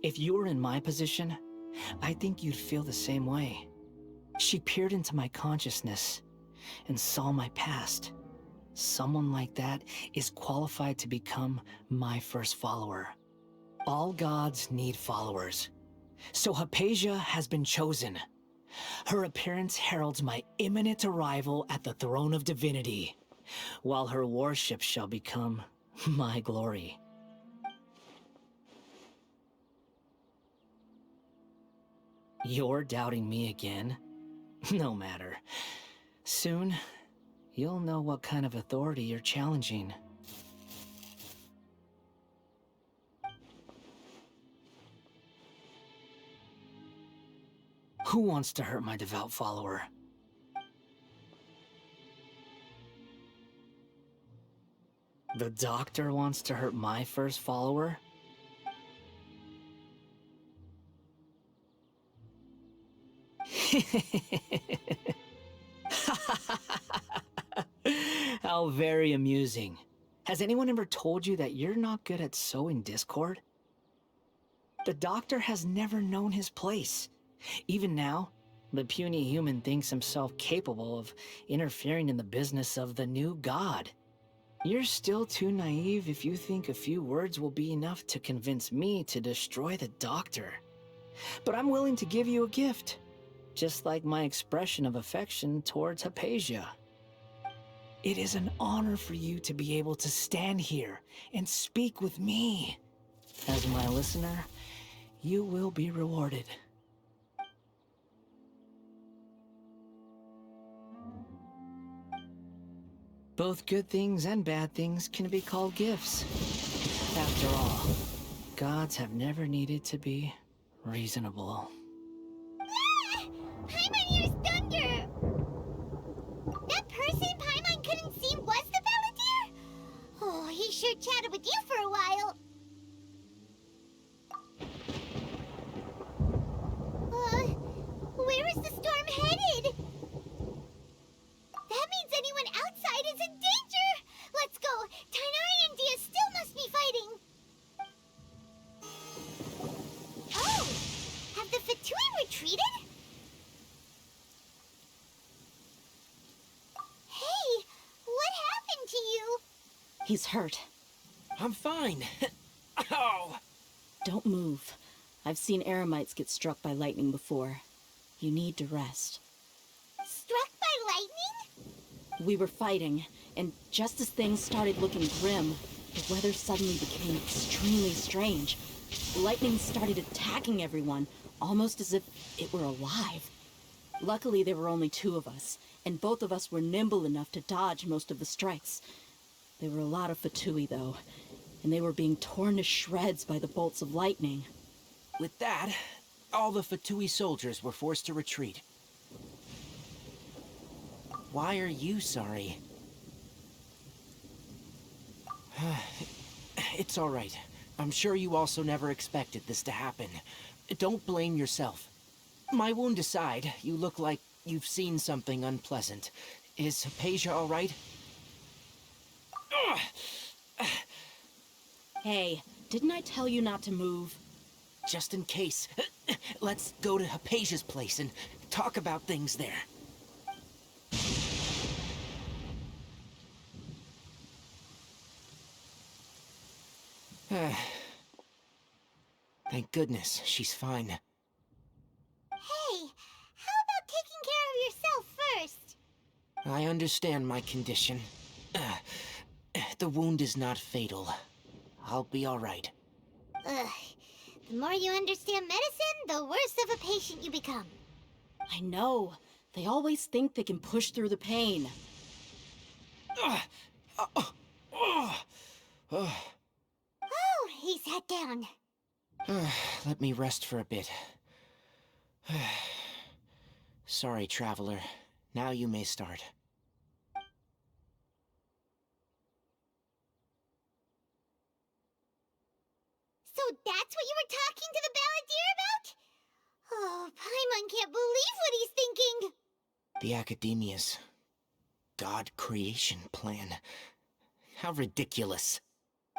If you were in my position, I think you'd feel the same way. She peered into my consciousness and saw my past. Someone like that is qualified to become my first follower. All gods need followers. So Hypatia has been chosen. Her appearance heralds my imminent arrival at the throne of divinity, while her worship shall become my glory. You're doubting me again? No matter. Soon, you'll know what kind of authority you're challenging. Who wants to hurt my devout follower? The doctor wants to hurt my first follower? How very amusing. Has anyone ever told you that you're not good at sowing discord? The doctor has never known his place. Even now, the puny human thinks himself capable of interfering in the business of the new god. You're still too naive if you think a few words will be enough to convince me to destroy the doctor. But I'm willing to give you a gift, just like my expression of affection towards Hypatia. It is an honor for you to be able to stand here and speak with me. As my listener, you will be rewarded. Both good things and bad things can be called gifts. After all, gods have never needed to be reasonable. Ah! Paimon hears thunder! That person Paimon couldn't see was the Balladeer? Oh, he sure chatted with you for a while. Where is the storm headed? That means anyone outside is in danger! Let's go! Tighnari and Dia still must be fighting! Oh! Have the Fatui retreated? Hey! What happened to you? He's hurt. I'm fine. Ow! Don't move. I've seen eremites get struck by lightning before. You need to rest. Struck by lightning? We were fighting, and just as things started looking grim, the weather suddenly became extremely strange. Lightning started attacking everyone, almost as if it were alive. Luckily, there were only two of us, and both of us were nimble enough to dodge most of the strikes. There were a lot of Fatui, though, and they were being torn to shreds by the bolts of lightning. With that, all the Fatui soldiers were forced to retreat. Why are you sorry? It's all right. I'm sure you also never expected this to happen. Don't blame yourself. My wound aside, you look like you've seen something unpleasant. Is Hypatia all right? Hey, didn't I tell you not to move? Just in case. Let's go to Hypatia's place and talk about things there. Thank goodness she's fine. Hey, how about taking care of yourself first? I understand my condition. The wound is not fatal. I'll be all right. Ugh. The more you understand medicine, the worse of a patient you become. I know. They always think they can push through the pain. Oh, he sat down. Let me rest for a bit. Sorry, traveler. Now you may start. So that's what you were talking to the Balladeer about? Oh, Paimon can't believe what he's thinking. The Academia's God creation plan. How ridiculous.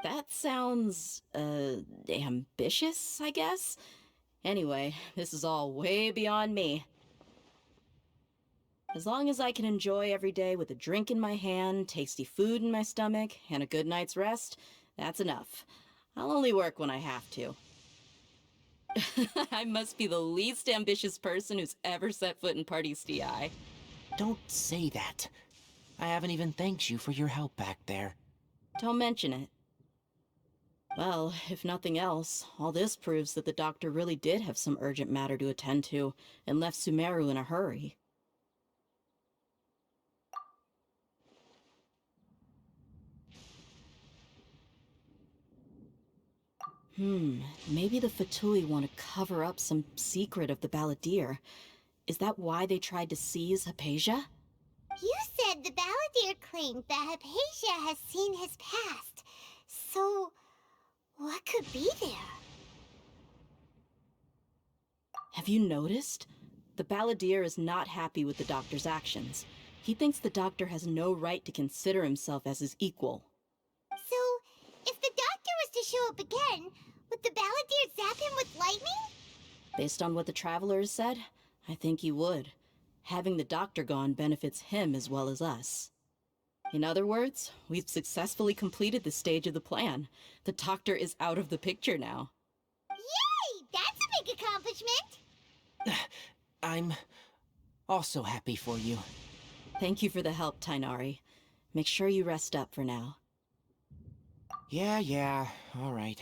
That sounds, ambitious, I guess? Anyway, this is all way beyond me. As long as I can enjoy every day with a drink in my hand, tasty food in my stomach, and a good night's rest, that's enough. I'll only work when I have to. I must be the least ambitious person who's ever set foot in Party's DI. Don't say that. I haven't even thanked you for your help back there. Don't mention it. Well, if nothing else, all this proves that the doctor really did have some urgent matter to attend to, and left Sumeru in a hurry. Maybe the Fatui want to cover up some secret of the Balladeer. Is that why they tried to seize Hypatia? You said the Balladeer claimed that Hypatia has seen his past. So, what could be there? Have you noticed? The Balladeer is not happy with the doctor's actions. He thinks the doctor has no right to consider himself as his equal. So, if the doctor was to show up again, would the Balladeer zap him with lightning? Based on what the Traveler has said, I think he would. Having the doctor gone benefits him as well as us. In other words, we've successfully completed this stage of the plan. The doctor is out of the picture now. Yay! That's a big accomplishment! I'm also happy for you. Thank you for the help, Tighnari. Make sure you rest up for now. Yeah, all right.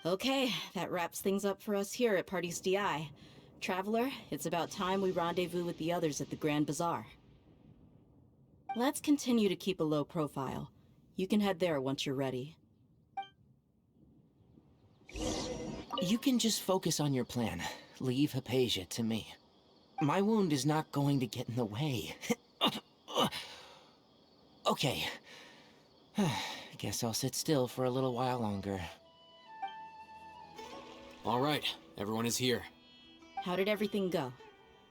Okay, that wraps things up for us here at Party's DI. Traveler, it's about time we rendezvous with the others at the Grand Bazaar. Let's continue to keep a low profile. You can head there once you're ready. You can just focus on your plan. Leave Hypatia to me. My wound is not going to get in the way. Okay. Guess I'll sit still for a little while longer. All right, everyone is here. How did everything go?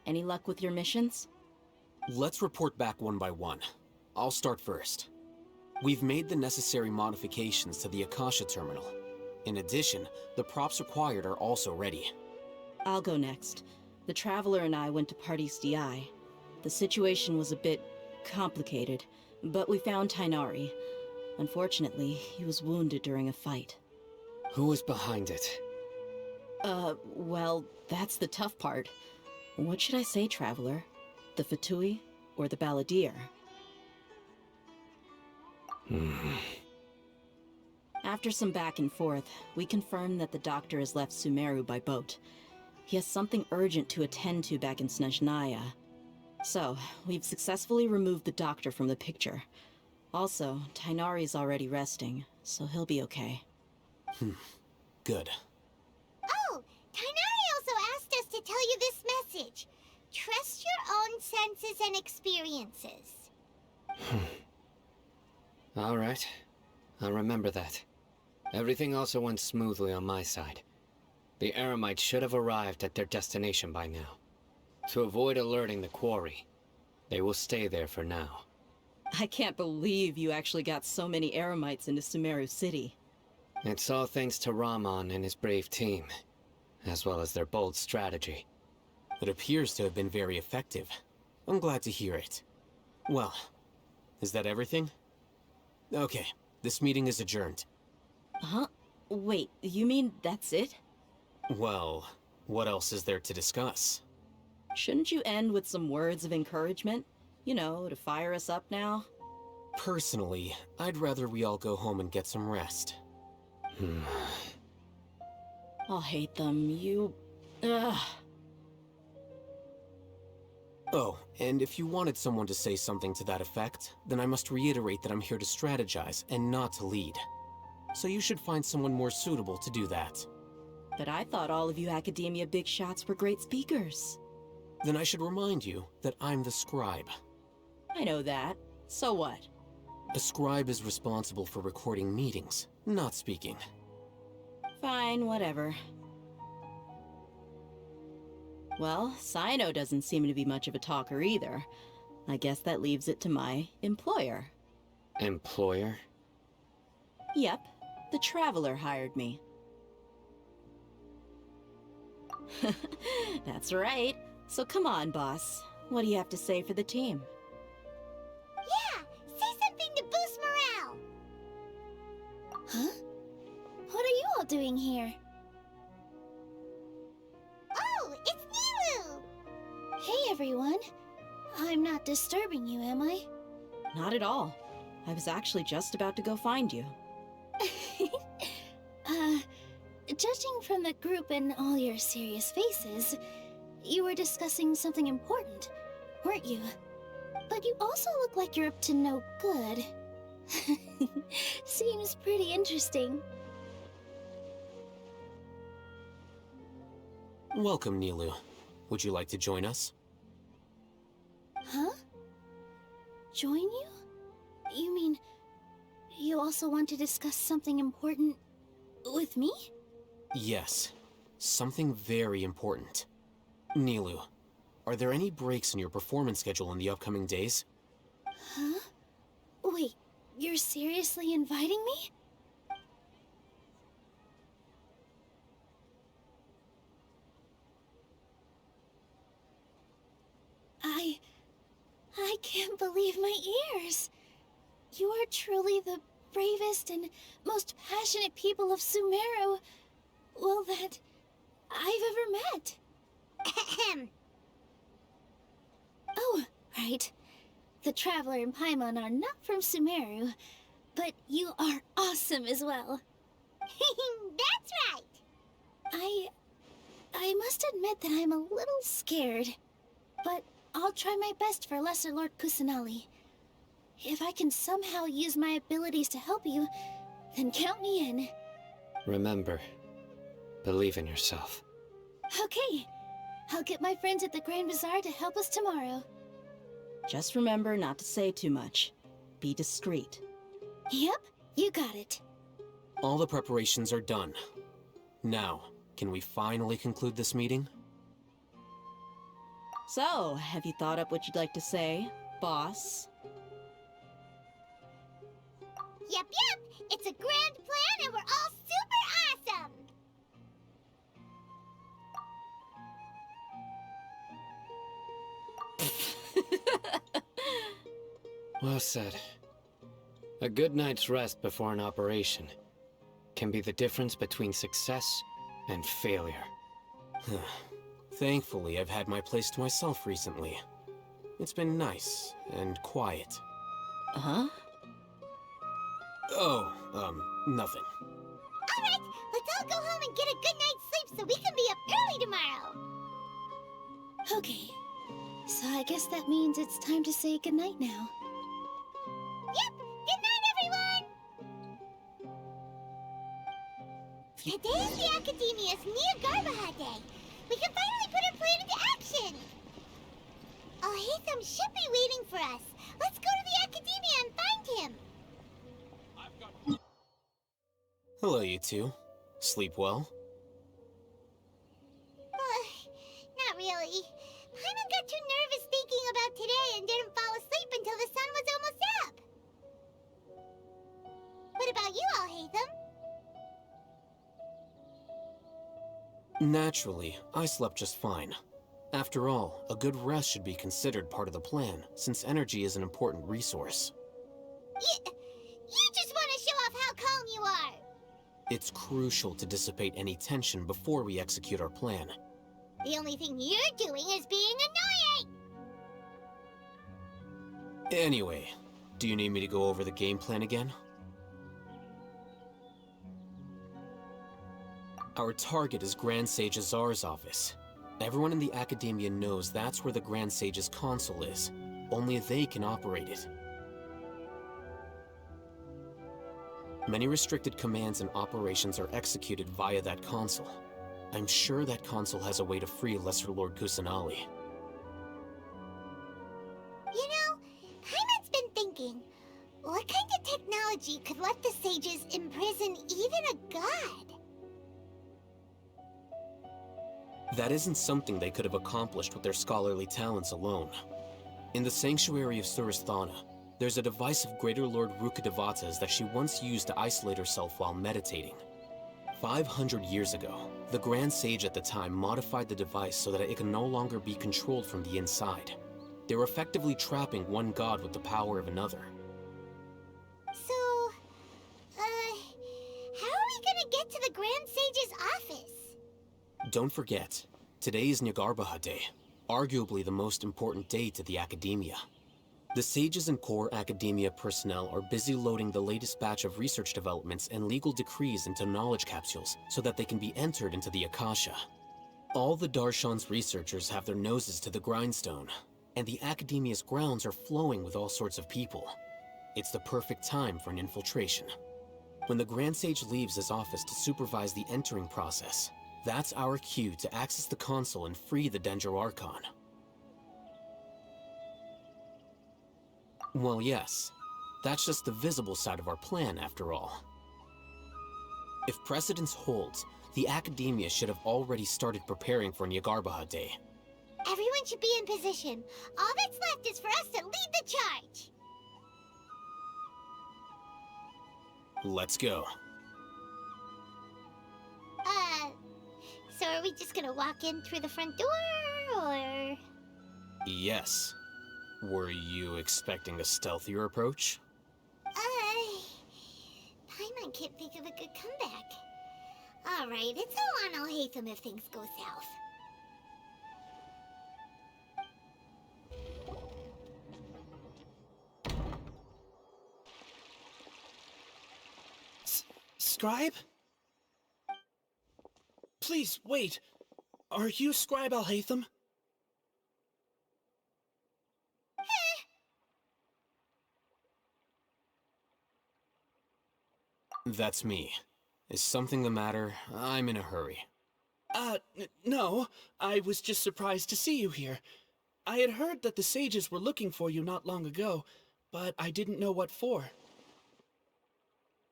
Any luck with your missions? Let's report back one by one. I'll start first. We've made the necessary modifications to the Akasa terminal. In addition, the props required are also ready. I'll go next. The Traveler and I went to Party's DI. The situation was a bit complicated, but we found Tighnari. Unfortunately, he was wounded during a fight. Who was behind it? Well, that's the tough part. What should I say, Traveler? The Fatui or the Balladeer? After some back and forth, we confirmed that the doctor has left Sumeru by boat. He has something urgent to attend to back in Snezhnaya. So, we've successfully removed the doctor from the picture. Also, Tighnari's already resting, so he'll be okay. Good. Oh, Tighnari also asked us to tell you this message. Trust your own senses and experiences. All right. I'll remember that. Everything also went smoothly on my side. The Eremites should have arrived at their destination by now. To avoid alerting the quarry, they will stay there for now. I can't believe you actually got so many Eremites into Sumeru City. It's all thanks to Rahman and his brave team, as well as their bold strategy. It appears to have been very effective. I'm glad to hear it. Well, is that everything? Okay, this meeting is adjourned. Huh? Wait, you mean that's it? Well, what else is there to discuss? Shouldn't you end with some words of encouragement? You know, to fire us up now? Personally, I'd rather we all go home and get some rest. I'll hate them, Ugh. Oh, and if you wanted someone to say something to that effect, then I must reiterate that I'm here to strategize and not to lead. So you should find someone more suitable to do that. But I thought all of you Academia big shots were great speakers. Then I should remind you that I'm the scribe. I know that. So what? A scribe is responsible for recording meetings, not speaking. Fine, whatever. Well, Cyno doesn't seem to be much of a talker either. I guess that leaves it to my employer. Employer? Yep, the Traveler hired me. That's right. So come on, boss. What do you have to say for the team? Yeah, say something to boost morale. Huh? What are you all doing here? Oh, it's Nilu! Hey, everyone. I'm not disturbing you, am I? Not at all. I was actually just about to go find you. Judging from the group and all your serious faces, you were discussing something important, weren't you? But you also look like you're up to no good. Seems pretty interesting. Welcome, Nilu. Would you like to join us? Huh? Join you? You mean, you also want to discuss something important with me? Yes, something very important. Nilu, are there any breaks in your performance schedule in the upcoming days? Huh? Wait, you're seriously inviting me? I can't believe my ears. You are truly the bravest and most passionate people of Sumeru, well, that I've ever met. Oh, right. the Traveler and Paimon are not from Sumeru, but you are awesome as well. That's right! I must admit that I'm a little scared, but I'll try my best for Lesser Lord Kusanali. If I can somehow use my abilities to help you, then count me in. Remember, believe in yourself. Okay, I'll get my friends at the Grand Bazaar to help us tomorrow. Just remember not to say too much. Be discreet. Yep, you got it. All the preparations are done. Now, can we finally conclude this meeting? So, have you thought up what you'd like to say, boss? Yep, it's a grand plan and we're all super awesome! Well said. A good night's rest before an operation can be the difference between success and failure. Thankfully, I've had my place to myself recently. It's been nice and quiet. Uh-huh? Oh, nothing. Alright, let's all go home and get a good night's sleep so we can be up early tomorrow! Okay, so I guess that means it's time to say goodnight now. Yep! Good night, everyone! Today is the Academia's Niagarbaha Day. We can finally put our plan into action! Alhaitham should be waiting for us. Let's go to the Academia and find him! Hello, you two. Sleep well? Not really. Paimon got too nervous thinking about today and didn't fall asleep until the sun was almost up. What about you, Alhaitham? Naturally, I slept just fine. After all, a good rest should be considered part of the plan, since energy is an important resource. You just want to show off how calm you are! It's crucial to dissipate any tension before we execute our plan. The only thing you're doing is being annoying! Anyway, do you need me to go over the game plan again? Our target is Grand Sage Azar's office. Everyone in the Academia knows that's where the Grand Sage's console is. Only they can operate it. Many restricted commands and operations are executed via that console. I'm sure that console has a way to free Lesser Lord Kusanali. You know, Paimon's been thinking, what kind of technology could let the sages imprison even a god? That isn't something they could have accomplished with their scholarly talents alone. In the Sanctuary of Suristhana, there's a device of Greater Lord Rukkhadevata's that she once used to isolate herself while meditating. 500 years ago, the Grand Sage at the time modified the device so that it could no longer be controlled from the inside. They were effectively trapping one god with the power of another. So, how are we gonna get to the Grand Sage's office? Don't forget, today is Niagarbaha Day, arguably the most important day to the Academia. The sages and core Academia personnel are busy loading the latest batch of research developments and legal decrees into knowledge capsules so that they can be entered into the Akasha. All the Darshan's researchers have their noses to the grindstone, and the Academia's grounds are flowing with all sorts of people. It's the perfect time for an infiltration. When the Grand Sage leaves his office to supervise the entering process, that's our cue to access the console and free the Dendro Archon. Well, yes. That's just the visible side of our plan, after all. If precedence holds, the Academia should have already started preparing for Niagarbaha Day. Everyone should be in position. All that's left is for us to lead the charge. Let's go. So are we just gonna walk in through the front door, or...? Yes. Were you expecting a stealthier approach? Paimon can't think of a good comeback. Alright, it's all on Alhaitham if things go south. Scribe? Please, wait. Are you Scribe Alhaitham? That's me. Is something the matter? I'm in a hurry. No. I was just surprised to see you here. I had heard that the sages were looking for you not long ago, but I didn't know what for.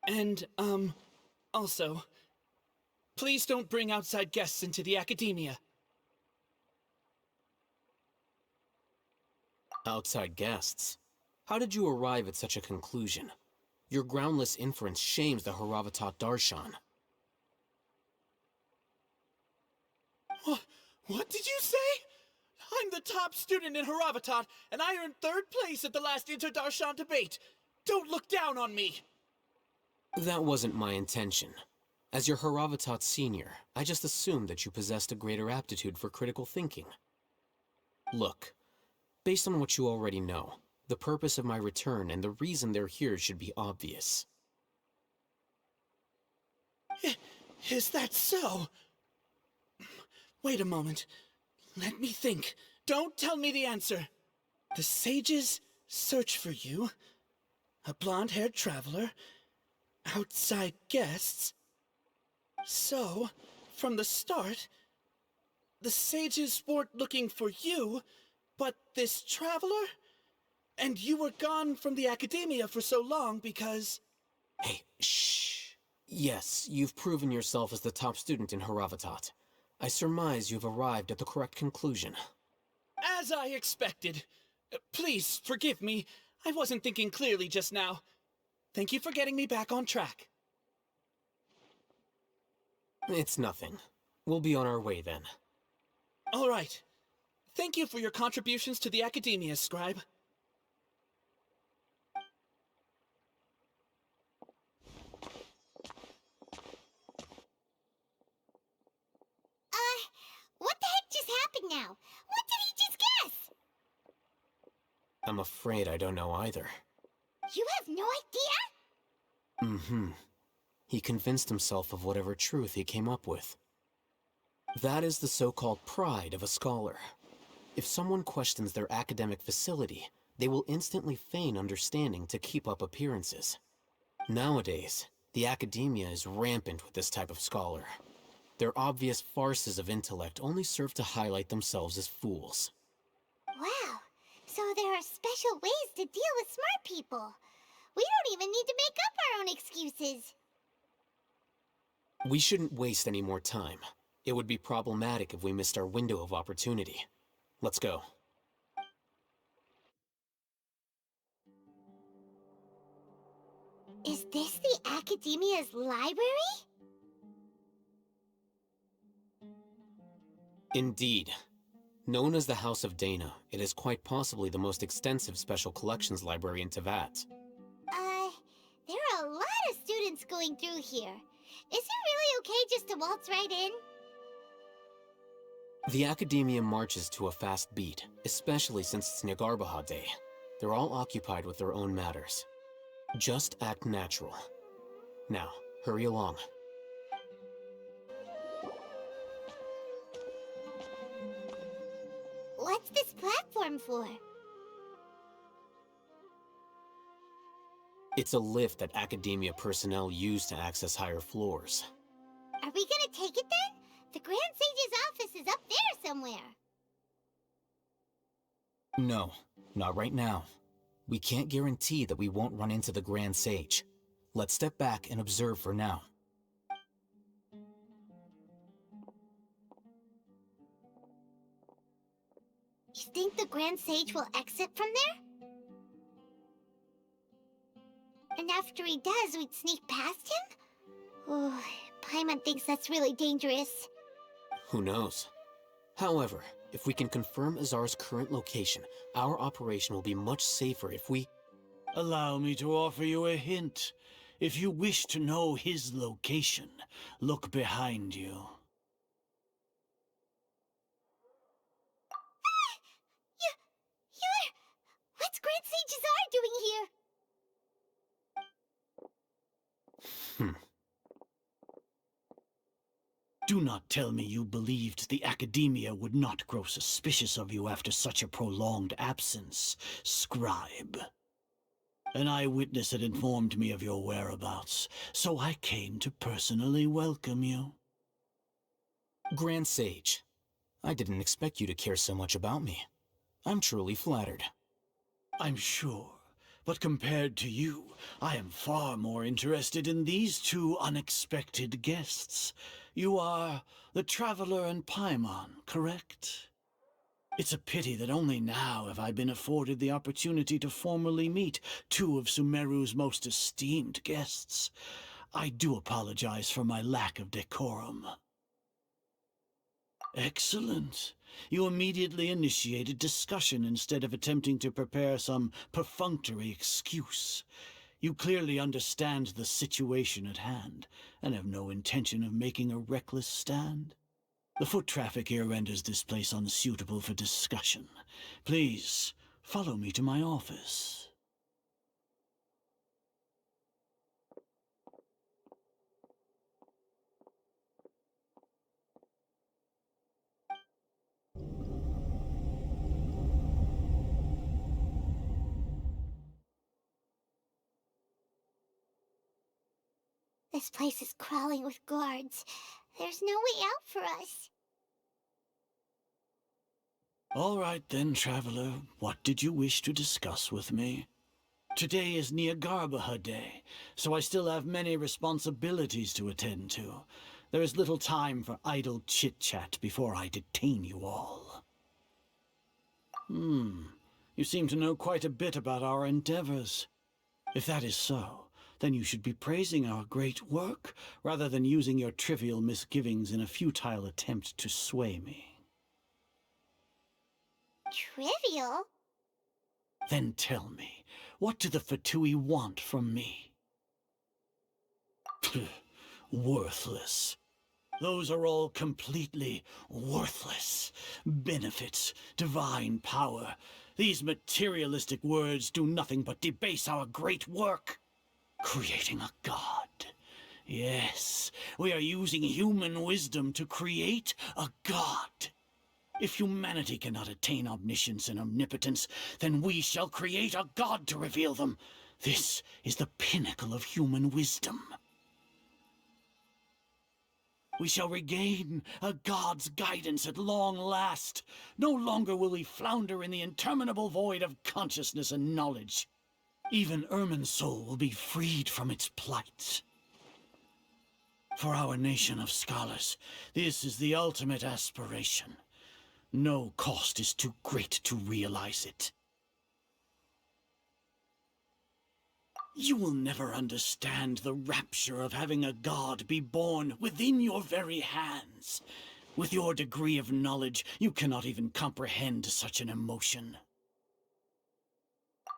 And, also, please don't bring outside guests into the academia. Outside guests? How did you arrive at such a conclusion? Your groundless inference shames the Haravatat Darshan. What did you say? I'm the top student in Haravatat, and I earned 3rd place at the last Inter-Darshan debate. Don't look down on me! That wasn't my intention. As your Haravatat senior, I just assumed that you possessed a greater aptitude for critical thinking. Look, based on what you already know, the purpose of my return and the reason they're here should be obvious. Is that so? Wait a moment. Let me think. Don't tell me the answer. The sages search for you. A blonde-haired traveler. Outside guests. So, from the start, the sages weren't looking for you, but this traveler? And you were gone from the academia for so long because... Hey, shh. Yes, you've proven yourself as the top student in Haravatat. I surmise you've arrived at the correct conclusion. As I expected. Please, forgive me. I wasn't thinking clearly just now. Thank you for getting me back on track. It's nothing. We'll be on our way then. All right. Thank you for your contributions to the academia, Scribe. What the heck just happened now? What did he just guess? I'm afraid I don't know either. You have no idea? Mm-hmm. He convinced himself of whatever truth he came up with. That is the so-called pride of a scholar. If someone questions their academic facility, they will instantly feign understanding to keep up appearances. Nowadays, the academia is rampant with this type of scholar. Their obvious farces of intellect only serve to highlight themselves as fools. Wow, so there are special ways to deal with smart people. We don't even need to make up our own excuses. We shouldn't waste any more time. It would be problematic if we missed our window of opportunity. Let's go. Is this the Academia's library? Indeed. Known as the House of Dana, it is quite possibly the most extensive special collections library in Teyvat. There are a lot of students going through here. Is it really okay just to waltz right in? The Academia marches to a fast beat, especially since it's Nagarbaha Day. They're all occupied with their own matters. Just act natural. Now, hurry along. What's this platform for? It's a lift that Academia personnel use to access higher floors. Are we gonna take it then? The Grand Sage's office is up there somewhere. No, not right now. We can't guarantee that we won't run into the Grand Sage. Let's step back and observe for now. You think the Grand Sage will exit from there? And after he does, we'd sneak past him? Oh, Paimon thinks that's really dangerous. Who knows? However, if we can confirm Azar's current location, our operation will be much safer if we... Allow me to offer you a hint. If you wish to know his location, look behind you. What's Grand Sage Azar doing here? Do not tell me you believed the Academia would not grow suspicious of you after such a prolonged absence, scribe. An eyewitness had informed me of your whereabouts, so I came to personally welcome you. Grand Sage, I didn't expect you to care so much about me. I'm truly flattered. I'm sure, but compared to you, I am far more interested in these two unexpected guests. You are the Traveler and Paimon, correct? It's a pity that only now have I been afforded the opportunity to formally meet two of Sumeru's most esteemed guests. I do apologize for my lack of decorum. Excellent. You immediately initiated discussion instead of attempting to prepare some perfunctory excuse. You clearly understand the situation at hand, and have no intention of making a reckless stand. The foot traffic here renders this place unsuitable for discussion. Please, follow me to my office. This place is crawling with guards. There's no way out for us. All right then, Traveler. What did you wish to discuss with me? Today is Niagarbaha Day, so I still have many responsibilities to attend to. There is little time for idle chit-chat before I detain you all. You seem to know quite a bit about our endeavors. If that is so, then you should be praising our great work, rather than using your trivial misgivings in a futile attempt to sway me. Trivial? Then tell me, what do the Fatui want from me? Worthless. Those are all completely worthless. Benefits, divine power. These materialistic words do nothing but debase our great work. Creating a god. Yes, we are using human wisdom to create a god. If humanity cannot attain omniscience and omnipotence, then we shall create a god to reveal them. This is the pinnacle of human wisdom. We shall regain a god's guidance at long last. No longer will we flounder in the interminable void of consciousness and knowledge. Even Irminsul will be freed from its plight. For our nation of scholars, this is the ultimate aspiration. No cost is too great to realize it. You will never understand the rapture of having a god be born within your very hands. With your degree of knowledge, you cannot even comprehend such an emotion.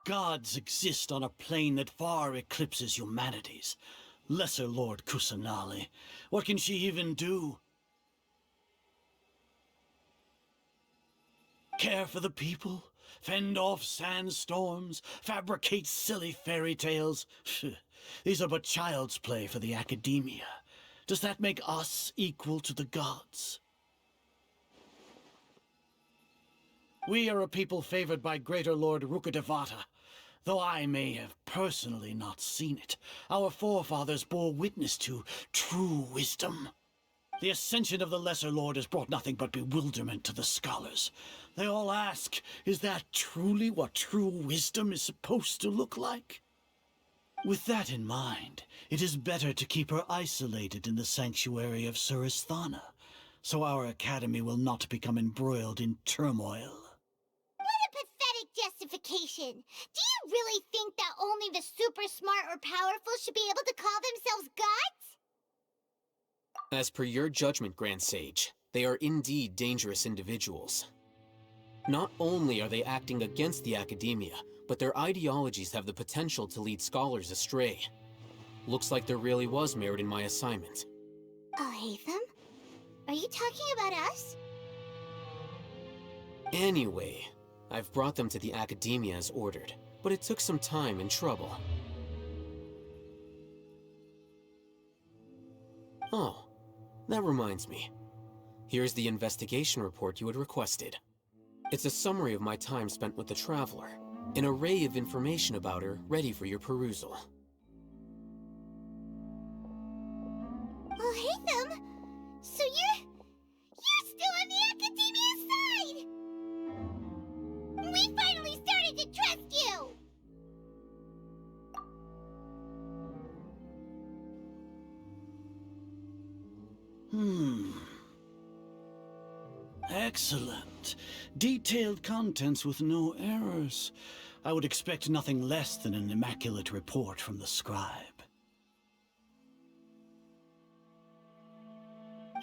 Gods exist on a plane that far eclipses humanity's. Lesser Lord Kusanali, what can she even do? Care for the people? Fend off sandstorms? Fabricate silly fairy tales? These are but child's play for the Academia. Does that make us equal to the gods? We are a people favored by Greater Lord Rukkhadevata. Though I may have personally not seen it, our forefathers bore witness to true wisdom. The ascension of the Lesser Lord has brought nothing but bewilderment to the scholars. They all ask, is that truly what true wisdom is supposed to look like? With that in mind, it is better to keep her isolated in the sanctuary of Suristhana, so our academy will not become embroiled in turmoil. What a pathetic justification! Do you really think that only the super smart or powerful should be able to call themselves gods? As per your judgment, Grand Sage, they are indeed dangerous individuals. Not only are they acting against the Academia, but their ideologies have the potential to lead scholars astray. Looks like there really was merit in my assignment. Oh, Hatham? Are you talking about us? Anyway, I've brought them to the Academia as ordered, but it took some time and trouble. Oh, That reminds me. Here's the investigation report you had requested. It's a summary of my time spent with the Traveler. An array of information about her ready for your perusal. Oh, Haytham! So you're still on the Academia side! We finally started to trust you! Excellent. Detailed contents with no errors. I would expect nothing less than an immaculate report from the scribe.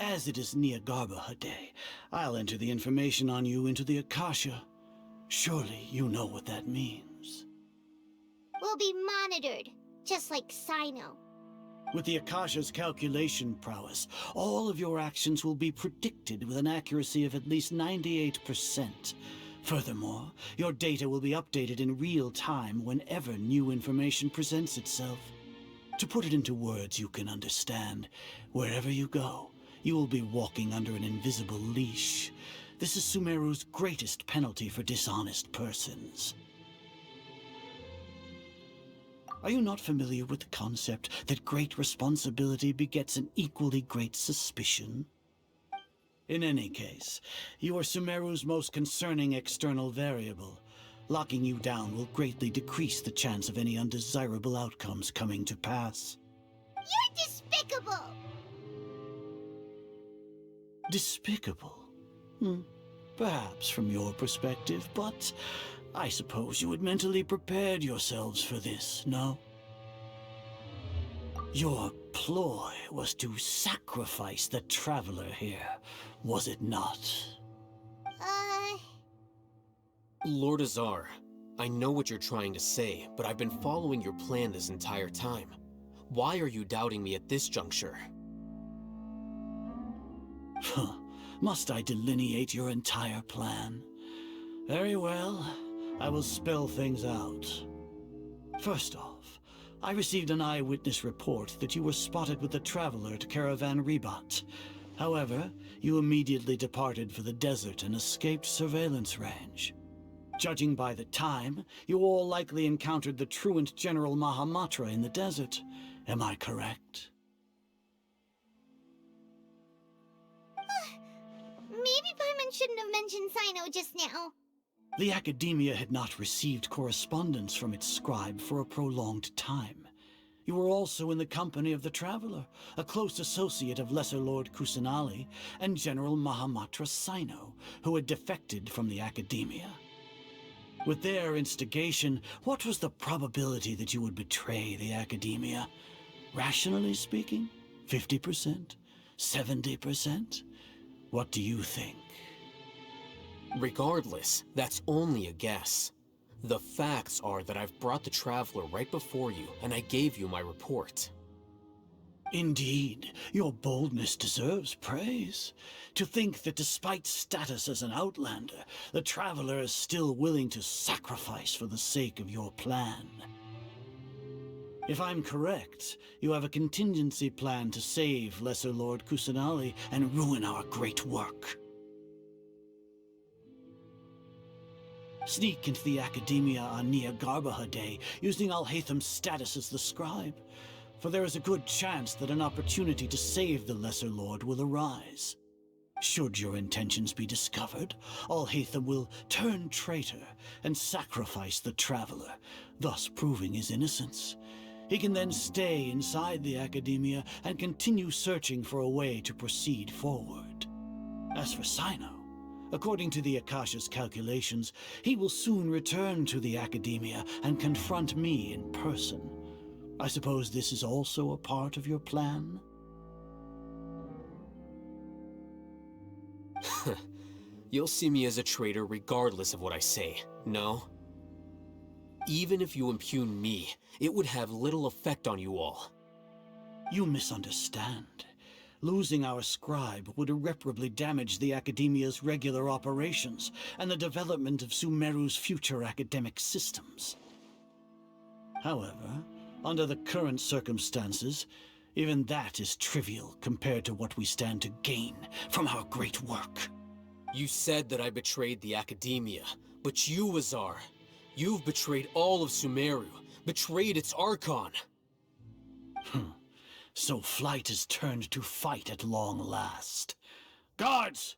As it is Niagarbaha Day, I'll enter the information on you into the Akasha. Surely you know what that means. We'll be monitored, just like Sino. With the Akasha's calculation prowess, all of your actions will be predicted with an accuracy of at least 98%. Furthermore, your data will be updated in real time whenever new information presents itself. To put it into words you can understand, wherever you go, you will be walking under an invisible leash. This is Sumeru's greatest penalty for dishonest persons. Are you not familiar with the concept that great responsibility begets an equally great suspicion? In any case, you are Sumeru's most concerning external variable. Locking you down will greatly decrease the chance of any undesirable outcomes coming to pass. You're despicable! Despicable? Perhaps from your perspective, but I suppose you had mentally prepared yourselves for this, no? Your ploy was to sacrifice the Traveler here, was it not? Lord Azar, I know what you're trying to say, but I've been following your plan this entire time. Why are you doubting me at this juncture? Must I delineate your entire plan? Very well. I will spell things out. First off, I received an eyewitness report that you were spotted with the Traveler at Caravan Ribat. However, you immediately departed for the desert and escaped surveillance range. Judging by the time, you all likely encountered the truant General Mahamatra in the desert. Am I correct? Maybe Paimon shouldn't have mentioned Sino just now. The Academia had not received correspondence from its scribe for a prolonged time. You were also in the company of the Traveler, a close associate of Lesser Lord Kusanali and General Mahamatra Sino, who had defected from the Academia. With their instigation, what was the probability that you would betray the Academia? Rationally speaking, 50%? 70%? What do you think? Regardless, that's only a guess. The facts are that I've brought the Traveler right before you, and I gave you my report. Indeed, your boldness deserves praise. To think that despite status as an outlander, the Traveler is still willing to sacrifice for the sake of your plan. If I'm correct, you have a contingency plan to save Lesser Lord Kusanali and ruin our great work. Sneak into the Academia on Niagarbaha Day, using Alhaitham's status as the scribe, for there is a good chance that an opportunity to save the Lesser Lord will arise. Should your intentions be discovered, Alhaitham will turn traitor and sacrifice the Traveler, thus proving his innocence. He can then stay inside the Academia and continue searching for a way to proceed forward. As for Sino, according to the Akasha's calculations, he will soon return to the Academia and confront me in person. I suppose this is also a part of your plan? You'll see me as a traitor regardless of what I say, no? Even if you impugn me, it would have little effect on you all. You misunderstand. Losing our scribe would irreparably damage the Academia's regular operations and the development of Sumeru's future academic systems. However, under the current circumstances, Even that is trivial compared to what we stand to gain from our great work. You said that I betrayed the Academia, but you, Azar, you've betrayed all of Sumeru, betrayed its Archon. So flight is turned to fight at long last. Guards!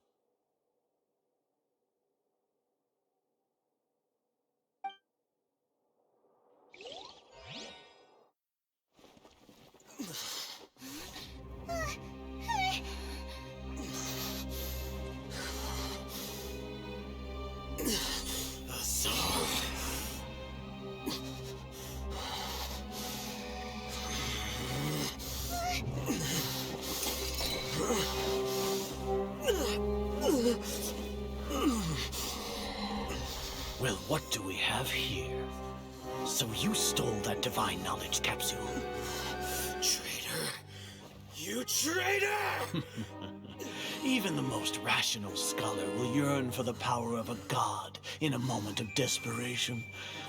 Well, what do we have here? So you stole that divine knowledge capsule. Traitor! You traitor! Even the most rational scholar will yearn for the power of a god in a moment of desperation.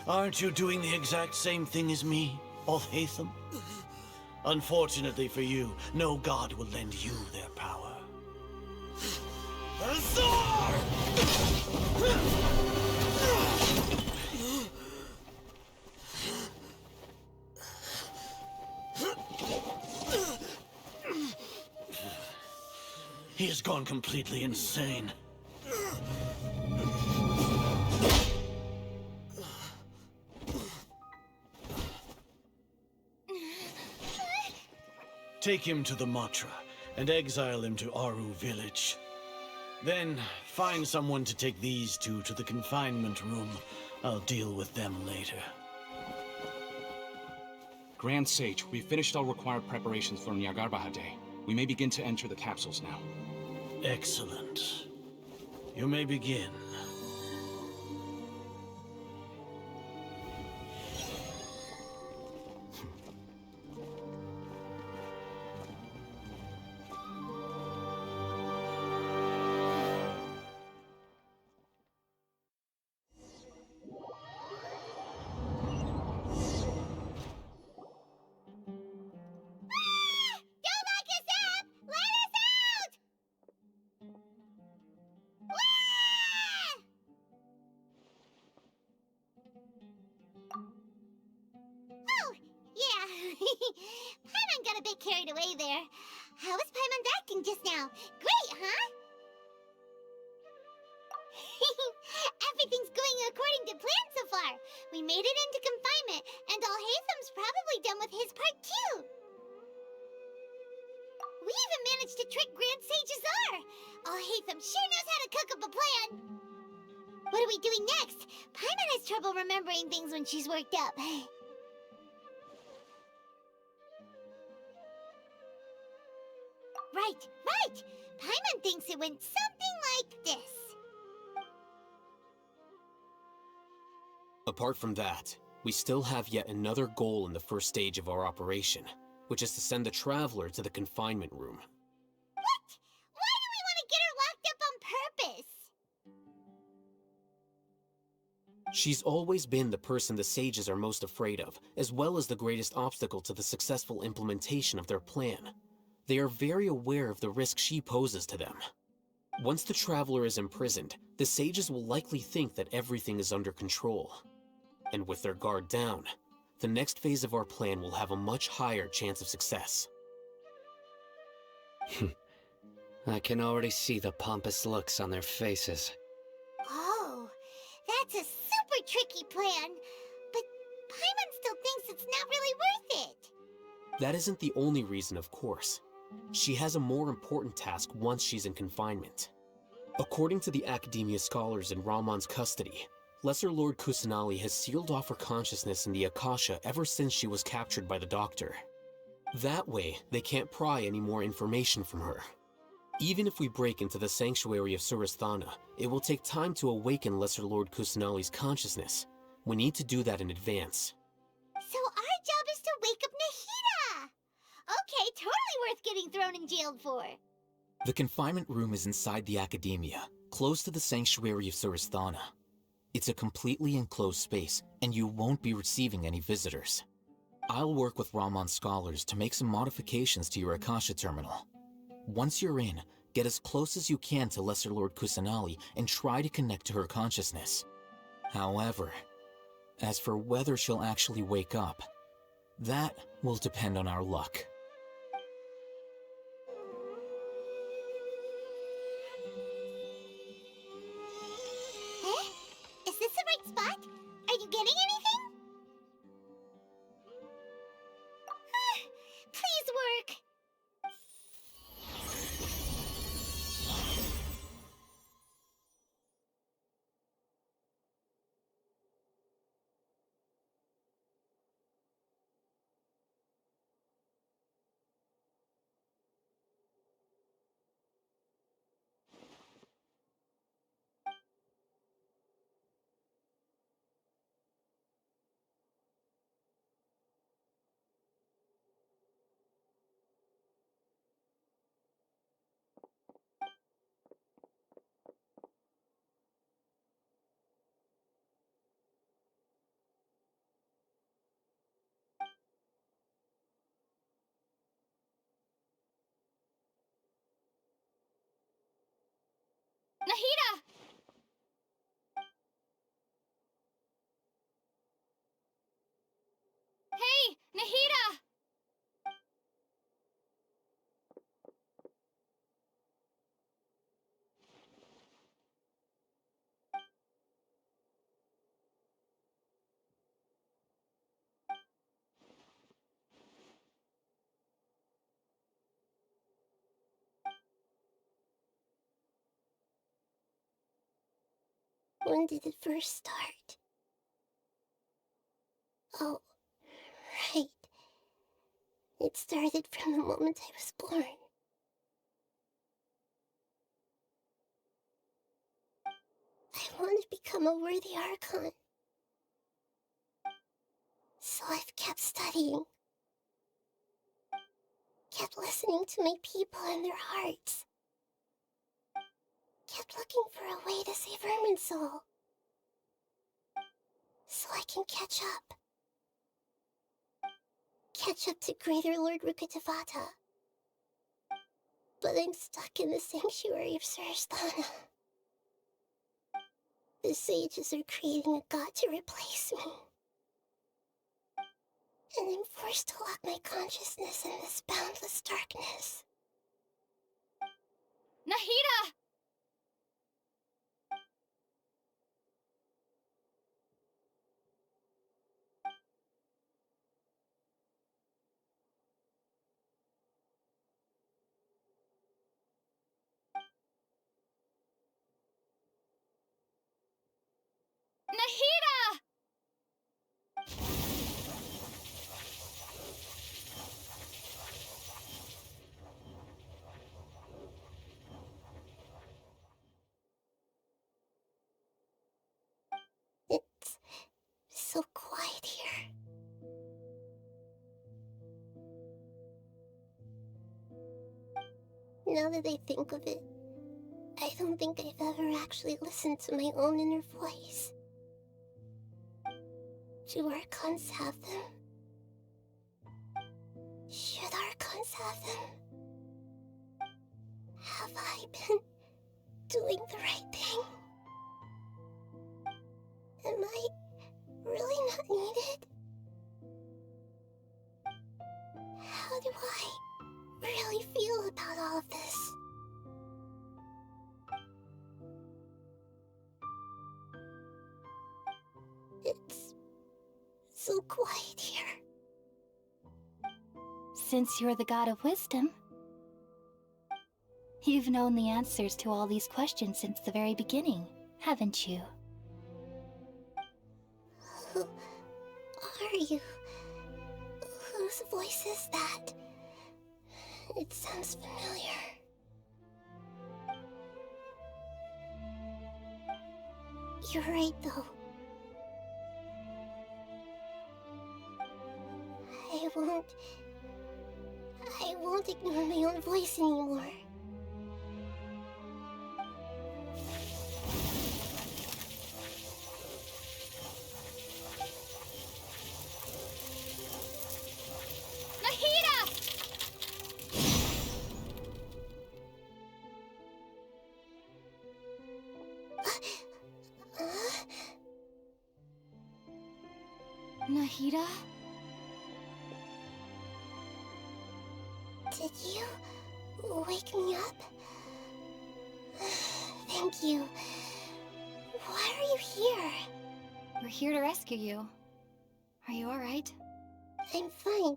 Aren't you doing the exact same thing as me, Alhaitham? Unfortunately for you, no god will lend you their power. Azar! He has gone completely insane. Take him to the Matra and exile him to Aru village. Then find someone to take these two to the confinement room. I'll deal with them later. Grand Sage, we've finished all required preparations for Nyagarbahar Day. We may begin to enter the capsules now. Excellent. You may begin. Paimon got a bit carried away there. How was Paimon's acting just now? Great, huh? Everything's going according to plan so far. We made it into confinement, and Alhaitham's probably done with his part too. We even managed to trick Grand Sage Azar. Alhaitham sure knows how to cook up a plan. What are we doing next? Paimon has trouble remembering things when she's worked up. Right! Paimon thinks it went something like this. Apart from that, we still have yet another goal in the first stage of our operation, which is to send the Traveler to the confinement room. What? Why do we want to get her locked up on purpose? She's always been the person the sages are most afraid of, as well as the greatest obstacle to the successful implementation of their plan. They are very aware of the risk she poses to them. Once the Traveler is imprisoned, the sages will likely think that everything is under control. And with their guard down, the next phase of our plan will have a much higher chance of success. I can already see the pompous looks on their faces. Oh, that's a super tricky plan. But Paimon still thinks it's not really worth it. That isn't the only reason, of course. She has a more important task once she's in confinement. According to the Academia scholars in Ramon's custody, Lesser Lord Kusanali has sealed off her consciousness in the Akasha ever since she was captured by the Doctor. That way, they can't pry any more information from her. Even if we break into the sanctuary of Surasthana, it will take time to awaken Lesser Lord Kusanali's consciousness. We need to do that in advance. So our job is to wake up Nahida! Okay, totally worth getting thrown in jail for. The confinement room is inside the Academia, close to the sanctuary of Surasthana. It's a completely enclosed space, and you won't be receiving any visitors. I'll work with Ramon scholars to make some modifications to your Akasha terminal. Once you're in, get as close as you can to Lesser Lord Kusanali and try to connect to her consciousness. However, as for whether she'll actually wake up, that will depend on our luck. Eh? Is this the right spot? Are you getting anything? Please work! Nahida! Hey, Nahida! When did it first start? Oh, right. It started from the moment I was born. I want to become a worthy Archon. So I've kept studying. Kept listening to my people and their hearts. Kept looking for a way to save Irminsul. So I can catch up. Catch up to Greater Lord Rukkhadevata. But I'm stuck in the sanctuary of Sarasthana. The sages are creating a god to replace me. And I'm forced to lock my consciousness in this boundless darkness. Nahida! Nahida! It's so quiet here. Now that I think of it, I don't think I've ever actually listened to my own inner voice. Do Archons have them? Should Archons have them? Have I been doing the right thing? Am I really not needed? How do I really feel about all of this? It's so quiet here. Since you're the god of wisdom, you've known the answers to all these questions since the very beginning, haven't you? Who are you? Whose voice is that? It sounds familiar. You're right, though. I won't ignore my own voice anymore. Nahida? Did you wake me up? Thank you. Why are you here? We're here to rescue you. Are you alright? I'm fine.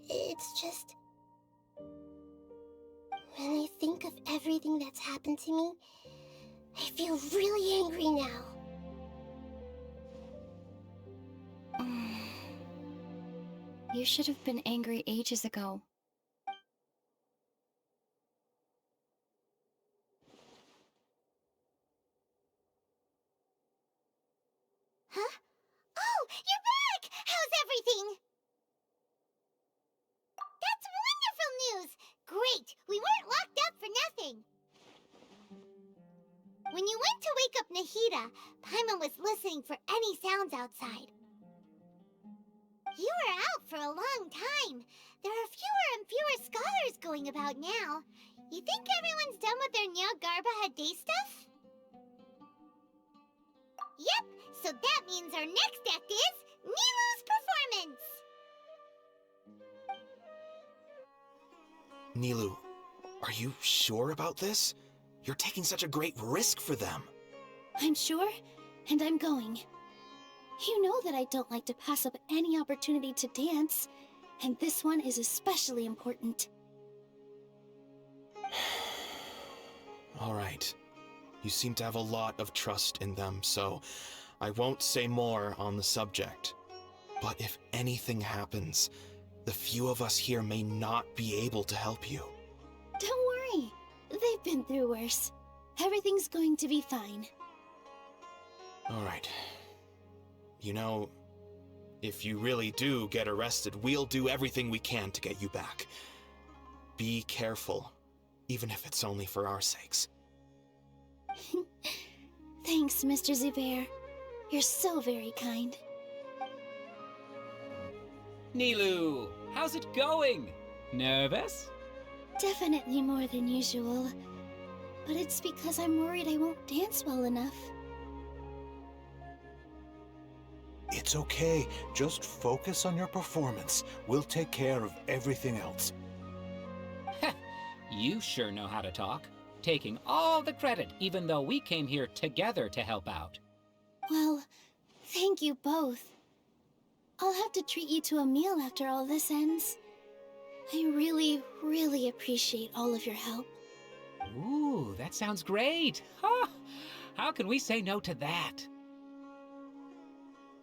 It's just... when I think of everything that's happened to me, I feel really angry now. You should have been angry ages ago. Huh? Oh, you're back! How's everything? That's wonderful news! Great! We weren't locked up for nothing! When you went to wake up Nahida, Paimon was listening for any sounds outside. You were out for a long time. There are fewer and fewer scholars going about now. You think everyone's done with their Nyagarba Day stuff? Yep, so that means our next act is Nilou's performance! Nilou, are you sure about this? You're taking such a great risk for them. I'm sure, and I'm going. You know that I don't like to pass up any opportunity to dance, and this one is especially important. All right. You seem to have a lot of trust in them, so I won't say more on the subject. But if anything happens, the few of us here may not be able to help you. Don't worry. They've been through worse. Everything's going to be fine. All right. You know, if you really do get arrested, we'll do everything we can to get you back. Be careful, even if it's only for our sakes. Thanks, Mr. Zubair. You're so very kind. Nilou, how's it going? Nervous? Definitely more than usual. But it's because I'm worried I won't dance well enough. It's okay. Just focus on your performance. We'll take care of everything else. You sure know how to talk. Taking all the credit, even though we came here together to help out. Well, thank you both. I'll have to treat you to a meal after all this ends. I really, really appreciate all of your help. Ooh, that sounds great. Huh? How can we say no to that?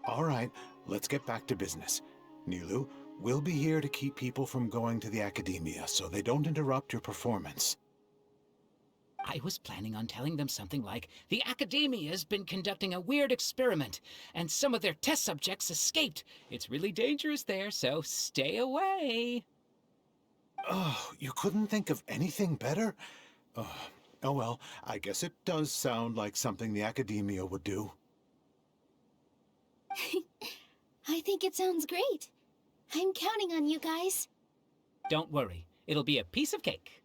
All right, let's get back to business. Nilou, we'll be here to keep people from going to the academia so they don't interrupt your performance. I was planning on telling them something like, the Academia's been conducting a weird experiment, and some of their test subjects escaped. It's really dangerous there, so stay away. Oh, you couldn't think of anything better? Oh well, I guess it does sound like something the Academia would do. I think it sounds great. I'm counting on you guys. Don't worry, it'll be a piece of cake.